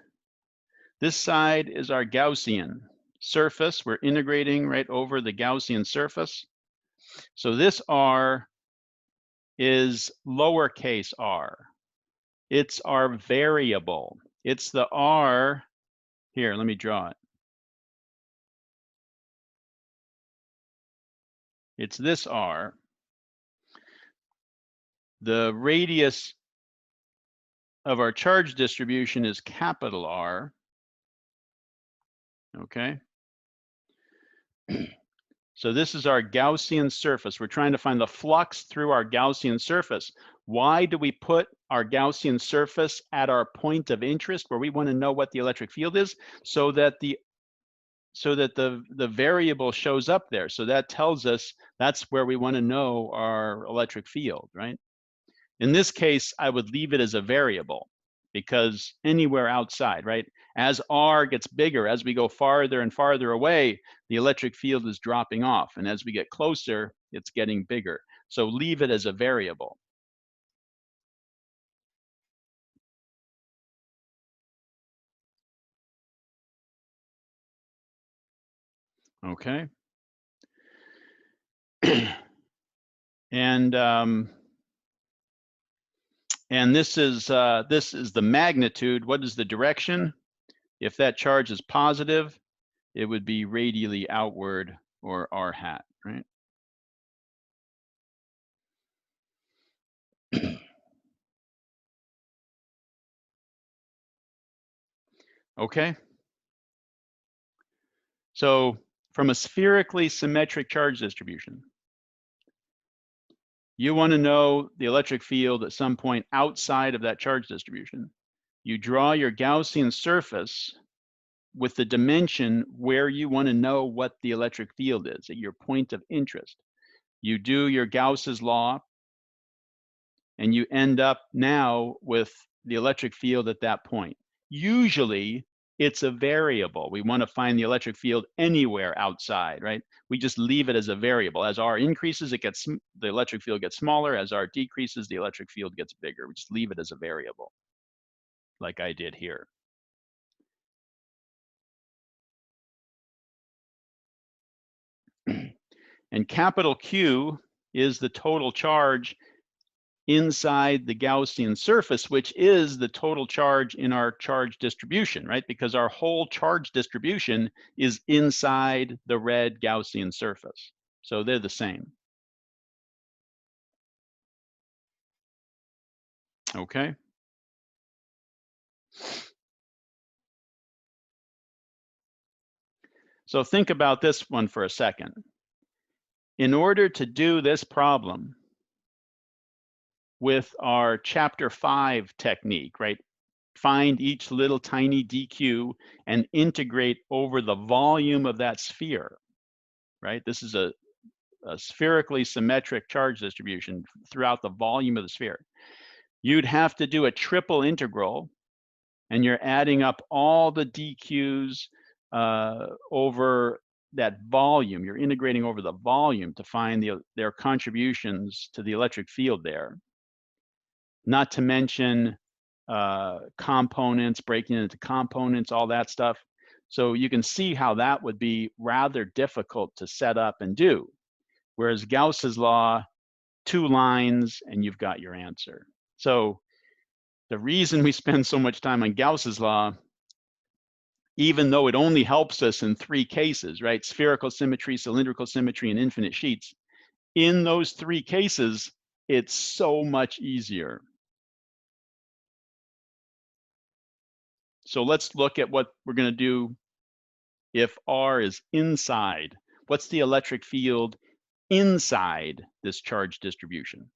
this side is our Gaussian surface. We're integrating right over the Gaussian surface. So this R is lowercase r. It's our variable. It's the R, here, let me draw it. It's this R. The radius of our charge distribution is capital R. Okay. So this is our Gaussian surface. We're trying to find the flux through our Gaussian surface. Why do we put our Gaussian surface at our point of interest where we want to know what the electric field is? So that the variable shows up there. So that tells us that's where we want to know our electric field, right? In this case, I would leave it as a variable because anywhere outside, right? As R gets bigger, as we go farther and farther away, the electric field is dropping off. And as we get closer, it's getting bigger. So leave it as a variable. Okay. And this is the magnitude. What is the direction? If that charge is positive, it would be radially outward, or r hat, right? Okay. So from a spherically symmetric charge distribution, you want to know the electric field at some point outside of that charge distribution. You draw your Gaussian surface with the dimension where you want to know what the electric field is at your point of interest. You do your Gauss's law, and you end up now with the electric field at that point. Usually, it's a variable. We want to find the electric field anywhere outside, right? We just leave it as a variable. As R increases, the electric field gets smaller. As R decreases, the electric field gets bigger. We just leave it as a variable, like I did here. And capital Q is the total charge inside the Gaussian surface, which is the total charge in our charge distribution, right? Because our whole charge distribution is inside the red Gaussian surface. So they're the same. Okay. So think about this one for a second. In order to do this problem with our chapter 5 technique, right? Find each little tiny dq and integrate over the volume of that sphere, right? This is a spherically symmetric charge distribution throughout the volume of the sphere. You'd have to do a triple integral, and you're adding up all the dq's over that volume. You're integrating over the volume to find their contributions to the electric field there. Not to mention components, breaking into components, all that stuff. So you can see how that would be rather difficult to set up and do. Whereas Gauss's law, 2 lines and you've got your answer. So the reason we spend so much time on Gauss's law, even though it only helps us in 3 cases, right? Spherical symmetry, cylindrical symmetry, and infinite sheets. In those 3 cases, it's so much easier. So let's look at what we're going to do if R is inside. What's the electric field inside this charge distribution?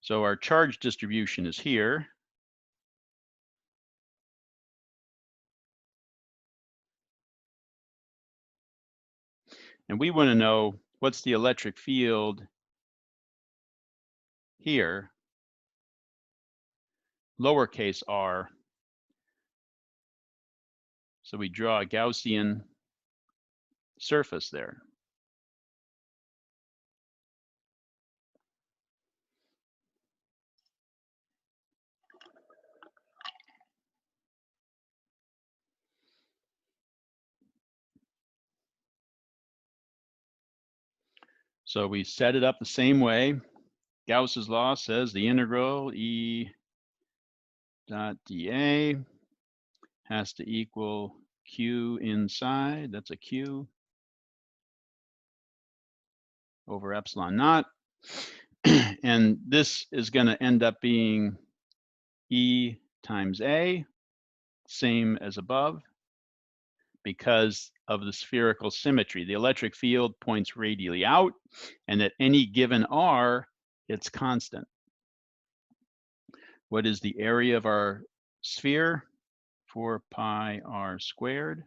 So our charge distribution is here. And we want to know what's the electric field here lowercase r. So we draw a Gaussian surface there. So we set it up the same way. Gauss's law says the integral E dot dA has to equal Q inside, that's a Q, over epsilon naught. And this is going to end up being E times A, same as above, because of the spherical symmetry. The electric field points radially out, and at any given R, it's constant. What is the area of our sphere? 4 pi r squared.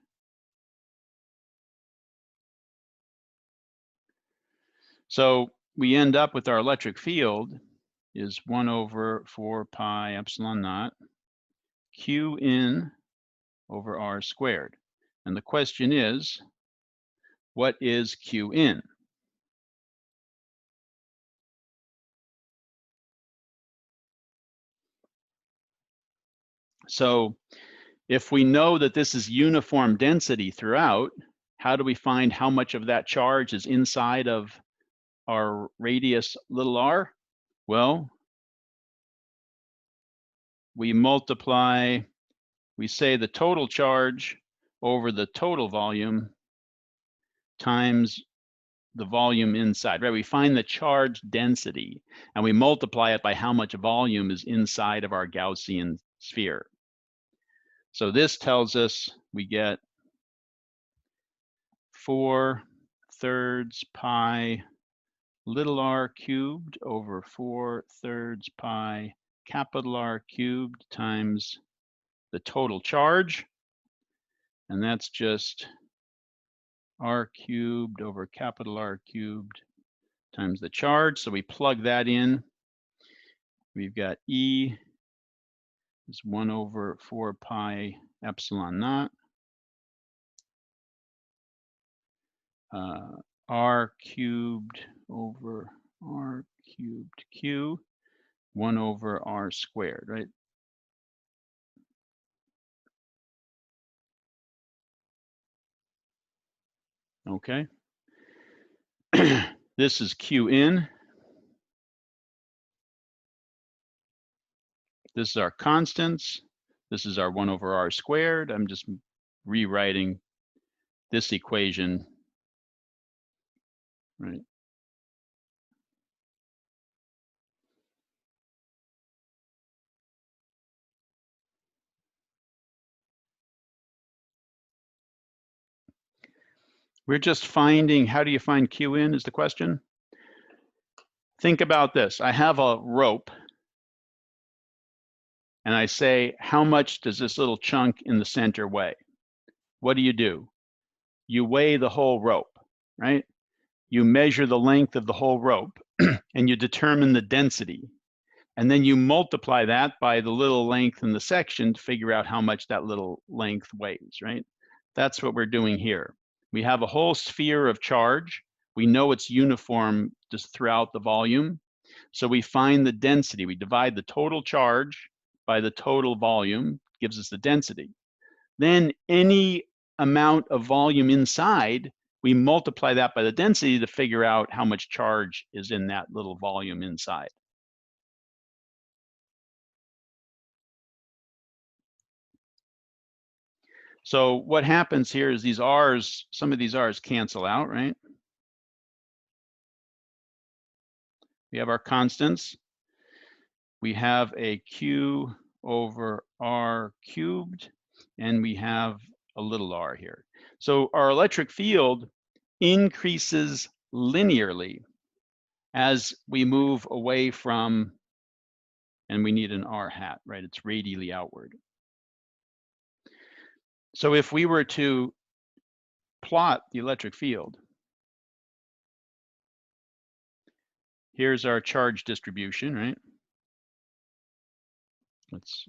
So we end up with our electric field is 1 over 4 pi epsilon naught Q in over r squared. And the question is, what is Q in? So if we know that this is uniform density throughout, how do we find how much of that charge is inside of our radius little r? Well, we multiply, we say the total charge over the total volume times the volume inside, right? We find the charge density and we multiply it by how much volume is inside of our Gaussian sphere. So this tells us we get 4/3 pi little r cubed over 4/3 pi capital R cubed times the total charge. And that's just r cubed over capital R cubed times the charge. So we plug that in. We've got E is 1 over 4 pi epsilon naught. R cubed over R cubed Q, 1 over R squared, right? Okay. This is Q in. This is our constants. This is our 1 over R squared. I'm just rewriting this equation, right? We're just finding, how do you find Q in is the question. Think about this. I have a rope and I say, how much does this little chunk in the center weigh? What do? You weigh the whole rope, right? You measure the length of the whole rope and you determine the density. And then you multiply that by the little length in the section to figure out how much that little length weighs, right? That's what we're doing here. We have a whole sphere of charge. We know it's uniform just throughout the volume. So we find the density. We divide the total charge by the total volume, gives us the density. Then any amount of volume inside, we multiply that by the density to figure out how much charge is in that little volume inside. So what happens here is these R's, some of these R's cancel out, right? We have our constants. We have a Q over R cubed, and we have a little r here. So our electric field increases linearly as we move away from, and we need an r hat, right? It's radially outward. So if we were to plot the electric field, here's our charge distribution, right? Let's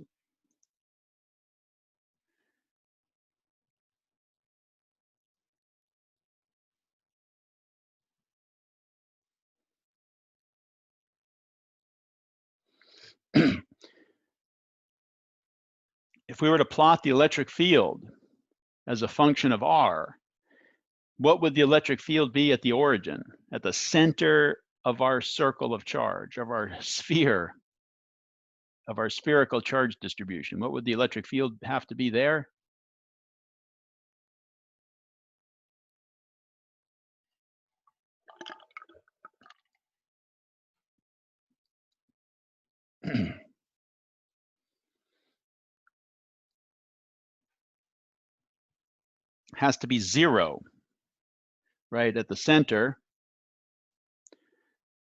if we were to plot the electric field as a function of r, what would the electric field be at the origin, at the center of our circle of charge, of our sphere, of our spherical charge distribution? What would the electric field have to be there? Has to be 0, right, at the center,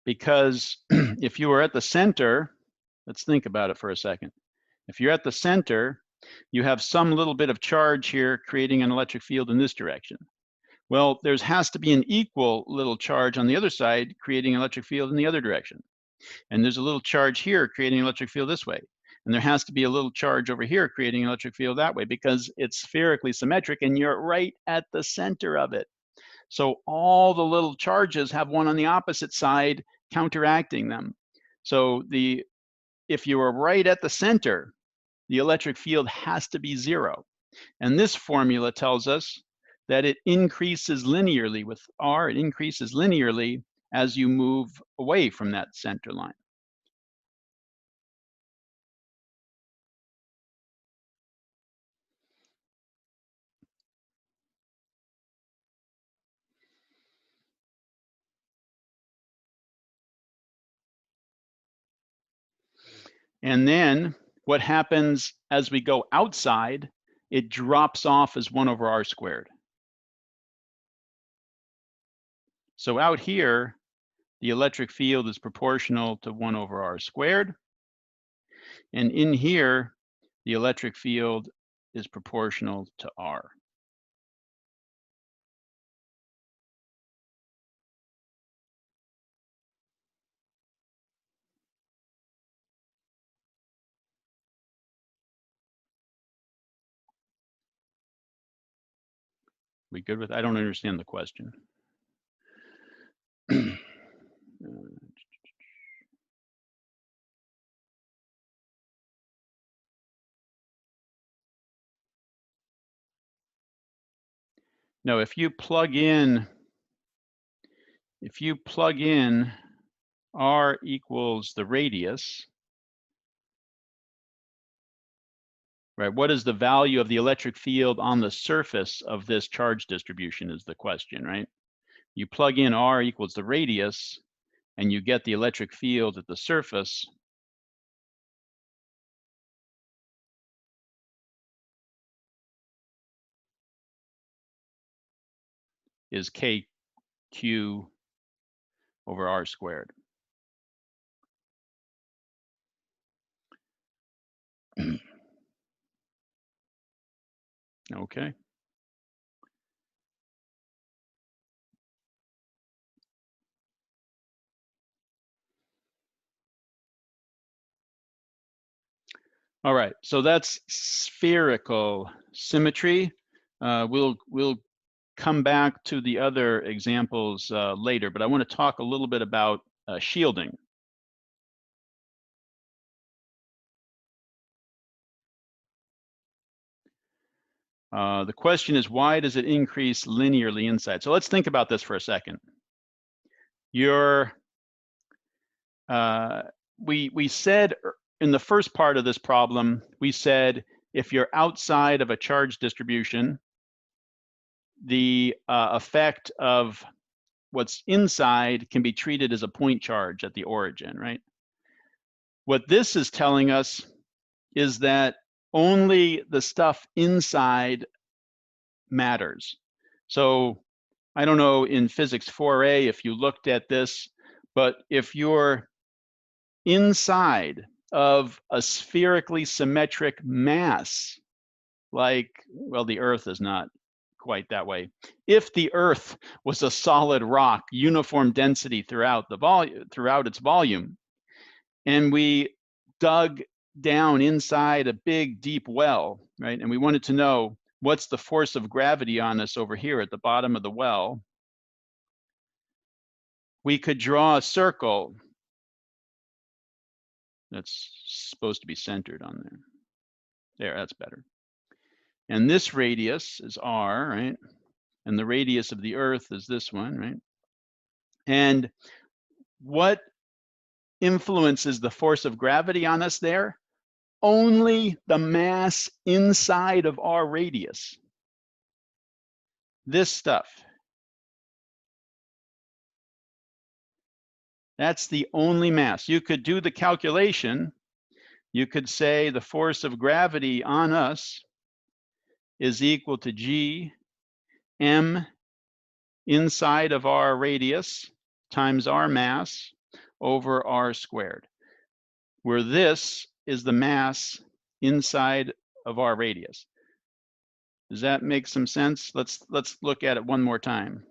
because if you were at the center, let's think about it for a second. If you're at the center, you have some little bit of charge here creating an electric field in this direction. Well, there has to be an equal little charge on the other side creating an electric field in the other direction. And there's a little charge here creating an electric field this way. And there has to be a little charge over here creating an electric field that way, because it's spherically symmetric and you're right at the center of it. So all the little charges have one on the opposite side counteracting them. So if you were right at the center, the electric field has to be 0. And this formula tells us that it increases linearly with r. It increases linearly as you move away from that center line. And then what happens as we go outside, it drops off as 1 over r squared. So out here, the electric field is proportional to 1 over r squared. And in here, the electric field is proportional to r. We good with? I don't understand the question. No, if you plug in r equals the radius, right? What is the value of the electric field on the surface of this charge distribution is the question, right? You plug in r equals the radius and you get the electric field at the surface. Is kq over r squared. Okay. All right, so that's spherical symmetry. We'll come back to the other examples later, but I want to talk a little bit about shielding. The question is, why does it increase linearly inside? So let's think about this for a second. We said in the first part of this problem, we said if you're outside of a charge distribution, the effect of what's inside can be treated as a point charge at the origin, right? What this is telling us is that only the stuff inside matters. So I don't know in physics 4a if you looked at this, but if you're inside of a spherically symmetric mass, like, well, the Earth is not quite that way. If the Earth was a solid rock, uniform density throughout the volume, throughout its volume, and we dug down inside a big deep well, right? And we wanted to know what's the force of gravity on us over here at the bottom of the well. We could draw a circle that's supposed to be centered on there. There, that's better. And this radius is r, right? And the radius of the Earth is this one, right? And what influences the force of gravity on us there? Only the mass inside of our radius. This stuff. That's the only mass. You could do the calculation. You could say the force of gravity on us is equal to g m inside of our radius times our mass over r squared, where this is the mass inside of our radius. Does that make some sense? Let's look at it one more time.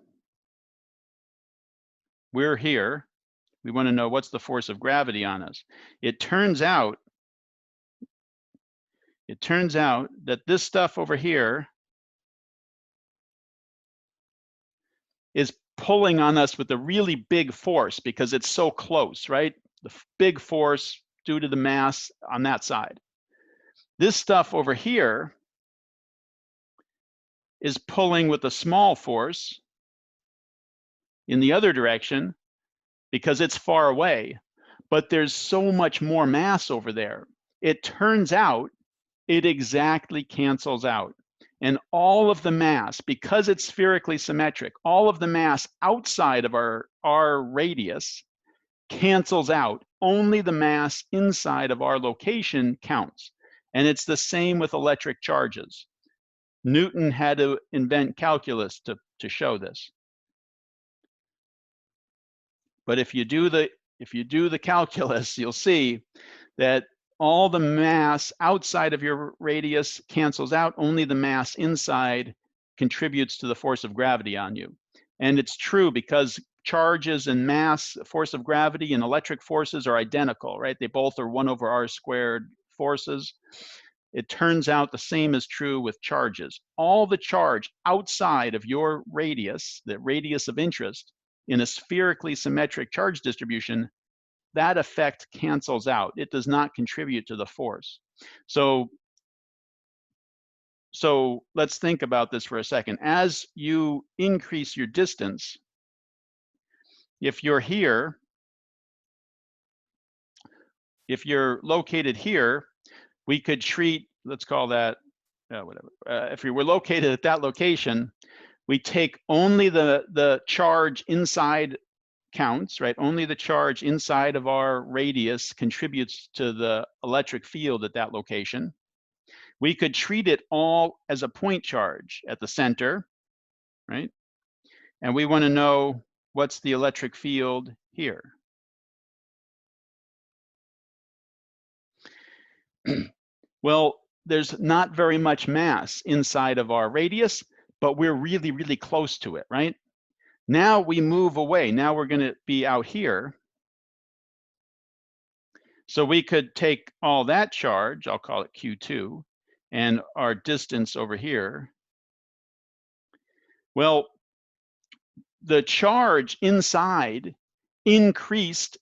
We're here. We want to know what's the force of gravity on us. It turns out that this stuff over here is pulling on us with a really big force because it's so close, right? The big force due to the mass on that side. This stuff over here is pulling with a small force in the other direction because it's far away, but there's so much more mass over there. It turns out it exactly cancels out. And all of the mass, because it's spherically symmetric, all of the mass outside of our radius cancels out. Only the mass inside of our location counts. And it's the same with electric charges. Newton had to invent calculus to show this. But if you do the calculus, you'll see that all the mass outside of your radius cancels out. Only the mass inside contributes to the force of gravity on you. And it's true because charges and mass, force of gravity and electric forces are identical, right? They both are 1 over r squared forces. It turns out the same is true with charges. All the charge outside of your radius, the radius of interest, in a spherically symmetric charge distribution, that effect cancels out. It does not contribute to the force. So let's think about this for a second. As you increase your distance, if you're here, if you're located here, we could treat, let's call that, whatever. If we were located at that location, we take only the charge inside counts, right? Only the charge inside of our radius contributes to the electric field at that location. We could treat it all as a point charge at the center, right? And we want to know what's the electric field here. Well, there's not very much mass inside of our radius, but we're really, really close to it, right? Now we move away. Now we're going to be out here. So we could take all that charge, I'll call it Q2, and our distance over here. Well, the charge inside increased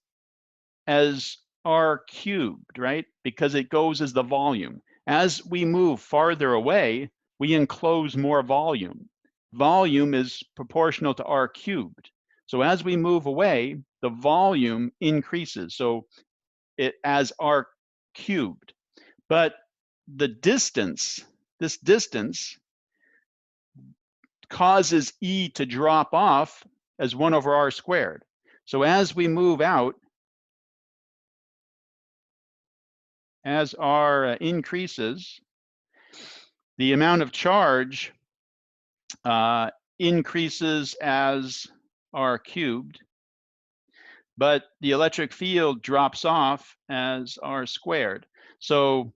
as r cubed, right? Because it goes as the volume. As we move farther away, we enclose more volume. Volume is proportional to r cubed. So as we move away, the volume increases. So it as r cubed. But the distance, this distance, causes E to drop off as 1 over r squared. So as we move out, as r increases, the amount of charge increases as r cubed, but the electric field drops off as r squared. So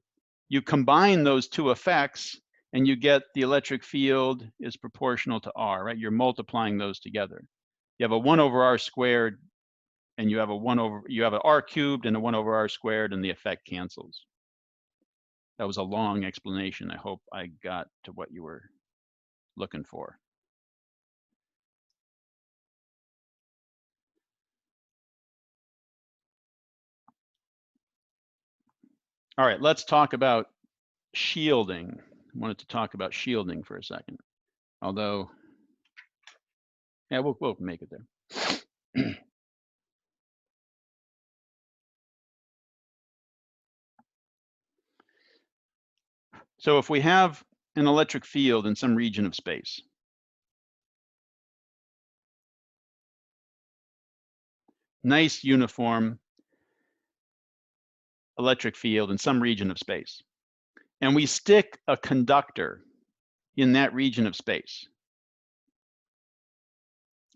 you combine those two effects and you get the electric field is proportional to r, right? You're multiplying those together. You have a 1 over r squared and you have a r cubed and a 1 over r squared, and the effect cancels. That was a long explanation. I hope I got to what you were looking for. All right, let's talk about shielding. I wanted to talk about shielding for a second. Although, yeah, we'll make it there. So if we have an electric field in some region of space, nice uniform electric field in some region of space, and we stick a conductor in that region of space.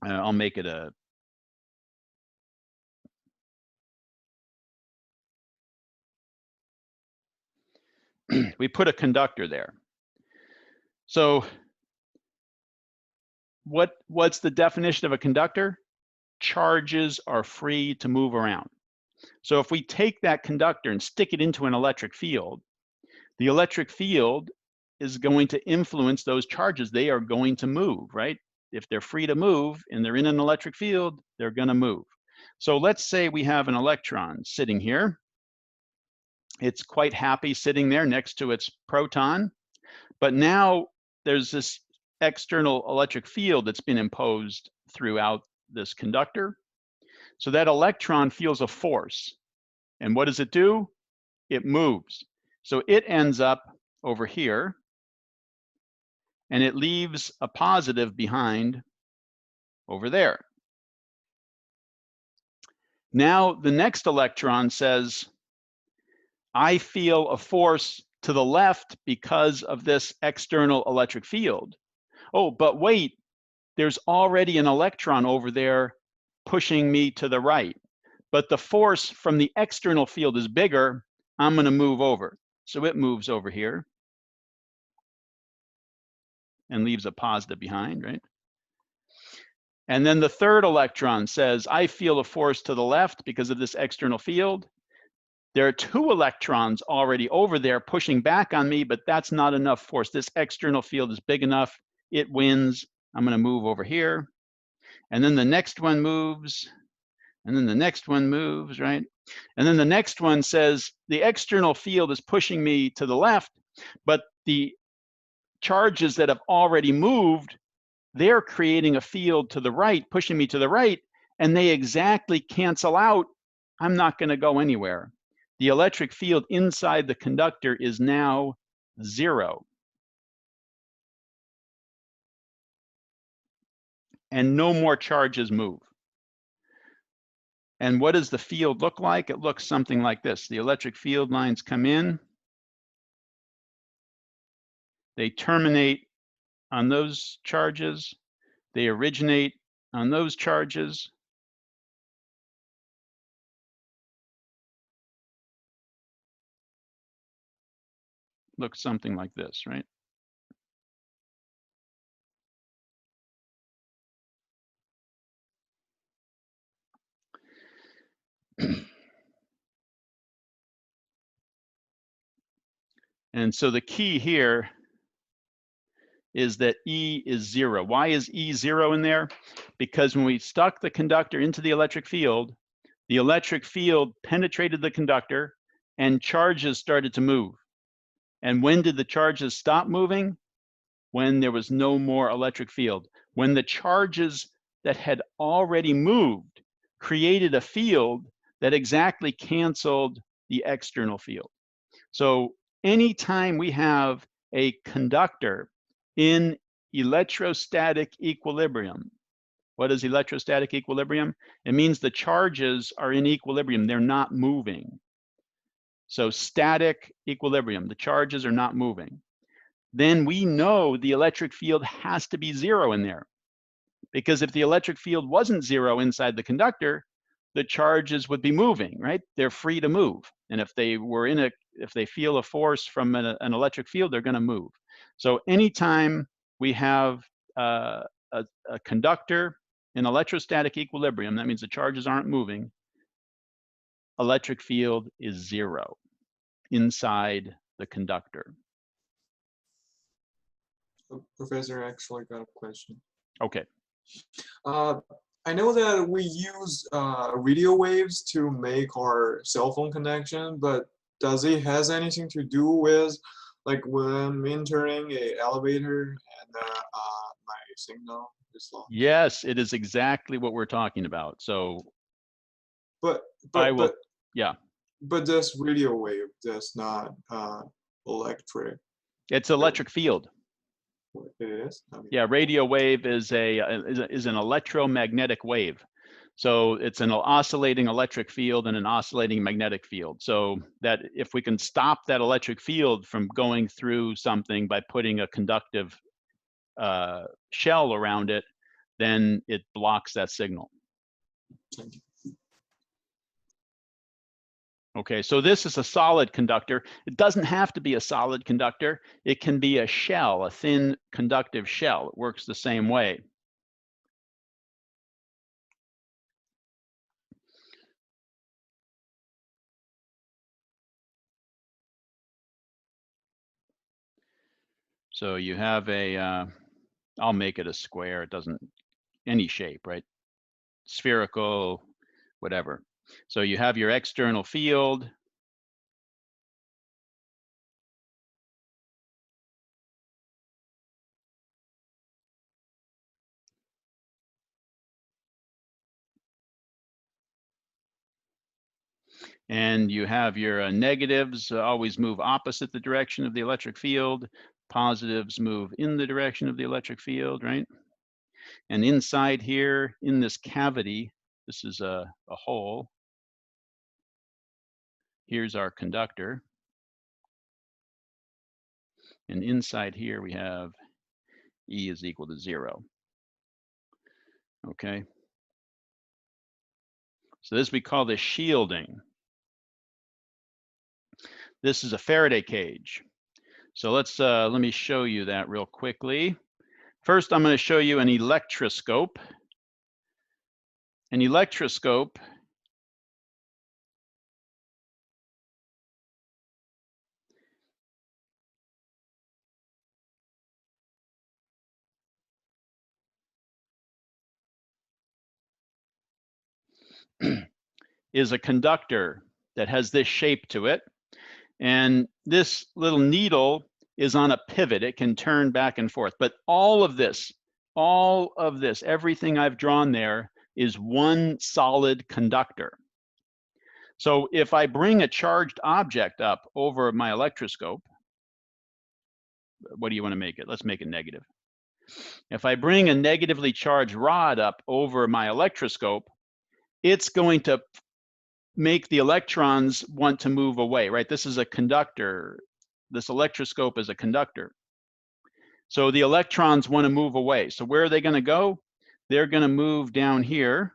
I'll make it a we put a conductor there. So what's the definition of a conductor? Charges are free to move around. So if we take that conductor and stick it into an electric field, the electric field is going to influence those charges. They are going to move, right? If they're free to move and they're in an electric field, they're going to move. So let's say we have an electron sitting here. It's quite happy sitting there next to its proton, but now there's this external electric field that's been imposed throughout this conductor. So that electron feels a force. And what does it do? It moves. So it ends up over here, and it leaves a positive behind over there. Now the next electron says, I feel a force to the left because of this external electric field. Oh, but wait, there's already an electron over there pushing me to the right. But the force from the external field is bigger. I'm going to move over. So it moves over here and leaves a positive behind, right? And then the third electron says, I feel a force to the left because of this external field. There are two electrons already over there pushing back on me, but that's not enough force. This external field is big enough. It wins. I'm going to move over here. And then the next one moves. And then the next one moves, right? And then the next one says, the external field is pushing me to the left, but the charges that have already moved, they're creating a field to the right, pushing me to the right, and they exactly cancel out. I'm not going to go anywhere. The electric field inside the conductor is now 0. And no more charges move. And what does the field look like? It looks something like this. The electric field lines come in. They terminate on those charges. They originate on those charges. Looks something like this, right? And so the key here is that E is 0. Why is E 0 in there? Because when we stuck the conductor into the electric field penetrated the conductor and charges started to move. And when did the charges stop moving? When there was no more electric field. When the charges that had already moved created a field that exactly canceled the external field. So anytime we have a conductor in electrostatic equilibrium, what is electrostatic equilibrium? It means the charges are in equilibrium, they're not moving. So static equilibrium, the charges are not moving. Then we know the electric field has to be 0 in there. Because if the electric field wasn't 0 inside the conductor, the charges would be moving, right? They're free to move. And if they were if they feel a force from an electric field, they're going to move. So anytime we have a conductor in electrostatic equilibrium, that means the charges aren't moving, electric field is 0 inside the conductor. Professor, I actually got a question. Okay. I know that we use radio waves to make our cell phone connection, but does it has anything to do with like when I'm entering a elevator and my signal is lost? Yes, it is exactly what we're talking about. So But yeah. But this radio wave does not electric. It's electric field. It is? Okay. Yeah, radio wave is an electromagnetic wave. So it's an oscillating electric field and an oscillating magnetic field. So that if we can stop that electric field from going through something by putting a conductive shell around it, then it blocks that signal. Thank you. Okay, so this is a solid conductor. It doesn't have to be a solid conductor. It can be a shell, a thin conductive shell. It works the same way. So you have a, I'll make it a square. It doesn't, any shape, right? Spherical, whatever. So you have your external field. And you have your negatives always move opposite the direction of the electric field. Positives move in the direction of the electric field, right? And inside here, in this cavity, this is a hole. Here's our conductor. And inside here, we have E is equal to 0. Okay. So this we call this shielding. This is a Faraday cage. So let me show you that real quickly. First, I'm going to show you an electroscope. An electroscope is a conductor that has this shape to it. And this little needle is on a pivot. It can turn back and forth. But all of this, everything I've drawn there is one solid conductor. So if I bring a charged object up over my electroscope, what do you want to make it? Let's make it negative. If I bring a negatively charged rod up over my electroscope, it's going to make the electrons want to move away, right? This is a conductor. This electroscope is a conductor. So the electrons want to move away. So where are they going to go? They're going to move down here.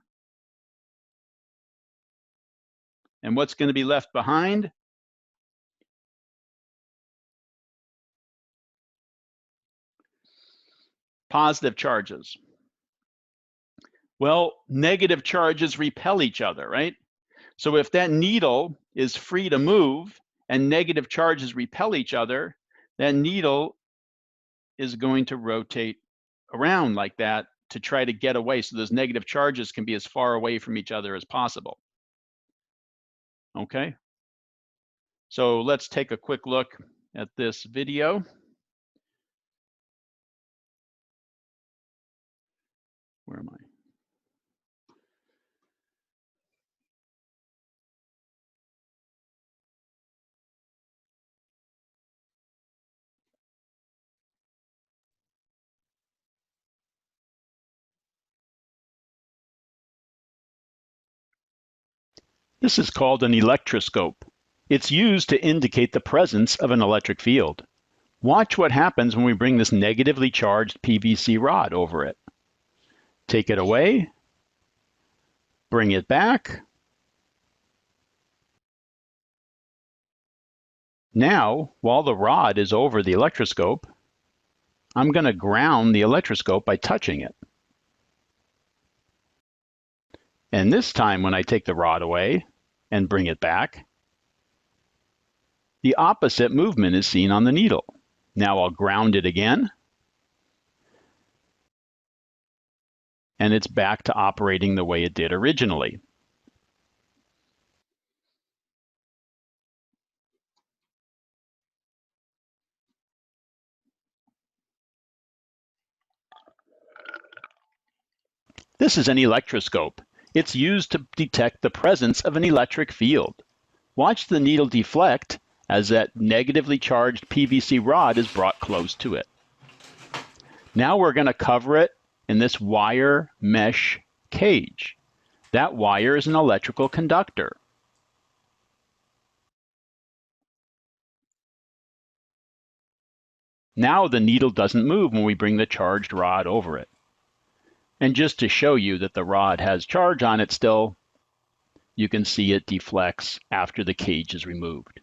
And what's going to be left behind? Positive charges. Well, negative charges repel each other, right? So if that needle is free to move and negative charges repel each other, that needle is going to rotate around like that to try to get away. So those negative charges can be as far away from each other as possible. Okay. So let's take a quick look at this video. Where am I? This is called an electroscope. It's used to indicate the presence of an electric field. Watch what happens when we bring this negatively charged PVC rod over it. Take it away, bring it back. Now, while the rod is over the electroscope, I'm going to ground the electroscope by touching it. And this time when I take the rod away and bring it back, the opposite movement is seen on the needle. Now I'll ground it again, and it's back to operating the way it did originally. This is an electroscope. It's used to detect the presence of an electric field. Watch the needle deflect as that negatively charged PVC rod is brought close to it. Now we're going to cover it in this wire mesh cage. That wire is an electrical conductor. Now the needle doesn't move when we bring the charged rod over it. And just to show you that the rod has charge on it still, you can see it deflects after the cage is removed.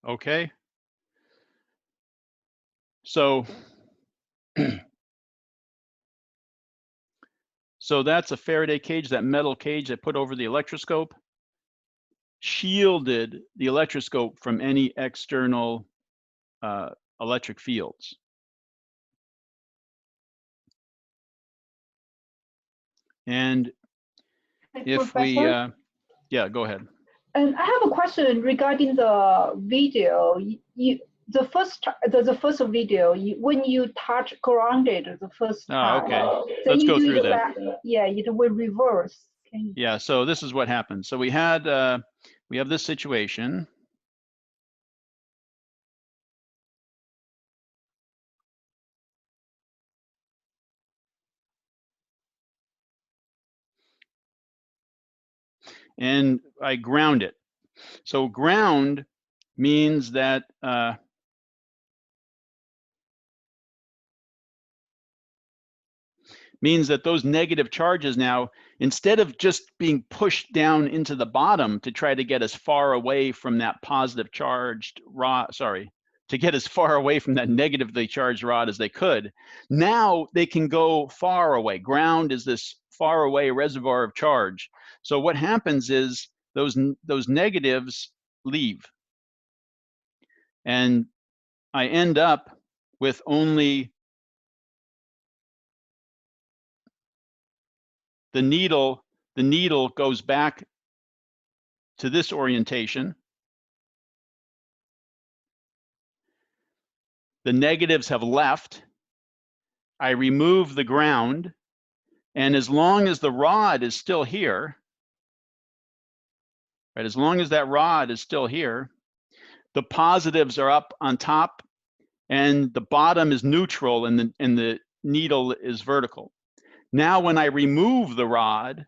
Okay. So that's a Faraday cage, that metal cage I put over the electroscope, shielded the electroscope from any external electric fields. And if we, yeah, go ahead. And I have a question regarding the video. The first video, when you touch grounded the first time. Oh, okay. Let's go through that. Yeah, it will reverse. Yeah, so this is what happened. So we have this situation. And I ground it. So ground means that those negative charges now, instead of just being pushed down into the bottom to try to get as far away from that positive charged rod, to get as far away from that negatively charged rod as they could, now they can go far away. Ground is this far away reservoir of charge. So what happens is those negatives leave. And I end up with only the needle goes back to this orientation. The negatives have left. I remove the ground, and as long as the rod is still here, right, as long as that rod is still here, the positives are up on top, and the bottom is neutral, and the needle is vertical. Now, when I remove the rod,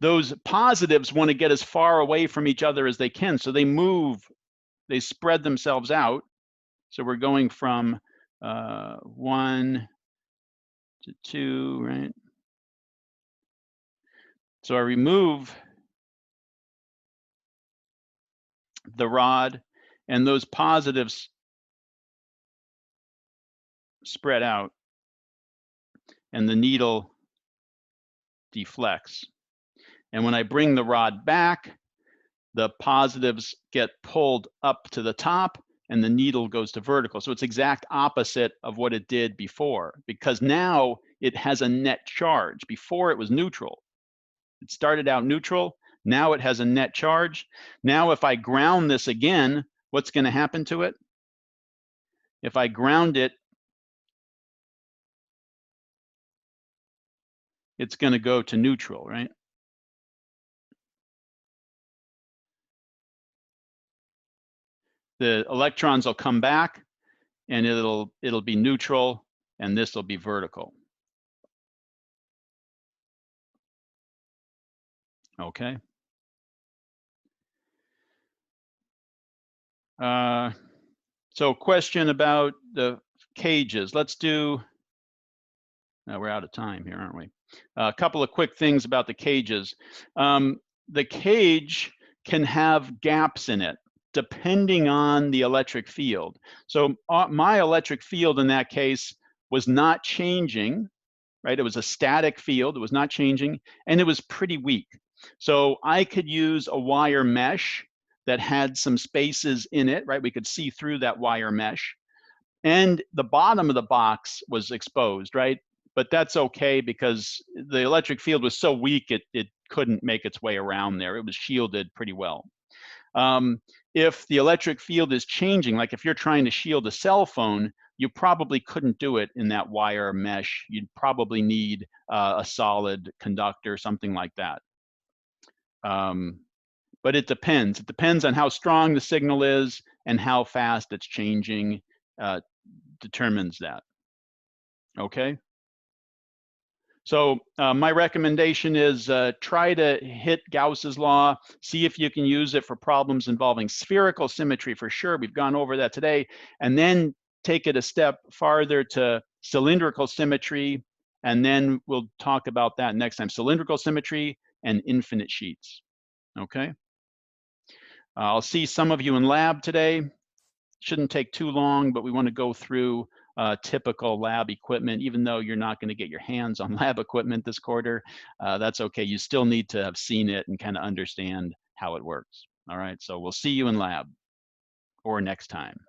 those positives want to get as far away from each other as they can, so they move, they spread themselves out. So we're going from 1 to 2, right? So I remove the rod, and those positives spread out, and the needle deflects. And when I bring the rod back, the positives get pulled up to the top, and the needle goes to vertical. So it's exact opposite of what it did before, because now it has a net charge. Before it was neutral. It started out neutral. Now it has a net charge. Now if I ground this again, what's going to happen to it? If I ground it, it's going to go to neutral, right? The electrons will come back, and it'll be neutral, and this will be vertical. Okay. So question about the cages. Let's do, we're out of time here, aren't we? A couple of quick things about the cages. The cage can have gaps in it, depending on the electric field. So my electric field in that case was not changing, right? It was a static field, it was not changing, and it was pretty weak. So I could use a wire mesh that had some spaces in it, right? We could see through that wire mesh. And the bottom of the box was exposed, right? But that's okay because the electric field was so weak, it couldn't make its way around there. It was shielded pretty well. If the electric field is changing, like if you're trying to shield a cell phone, you probably couldn't do it in that wire mesh. You'd probably need a solid conductor, something like that. But it depends. It depends on how strong the signal is and how fast it's changing, determines that. Okay. So my recommendation is try to hit Gauss's law, see if you can use it for problems involving spherical symmetry for sure. We've gone over that today. And then take it a step farther to cylindrical symmetry. And then we'll talk about that next time. Cylindrical symmetry and infinite sheets. Okay. I'll see some of you in lab today. Shouldn't take too long, but we want to go through typical lab equipment. Even though you're not going to get your hands on lab equipment this quarter, that's okay. You still need to have seen it and kind of understand how it works. All right, so we'll see you in lab or next time.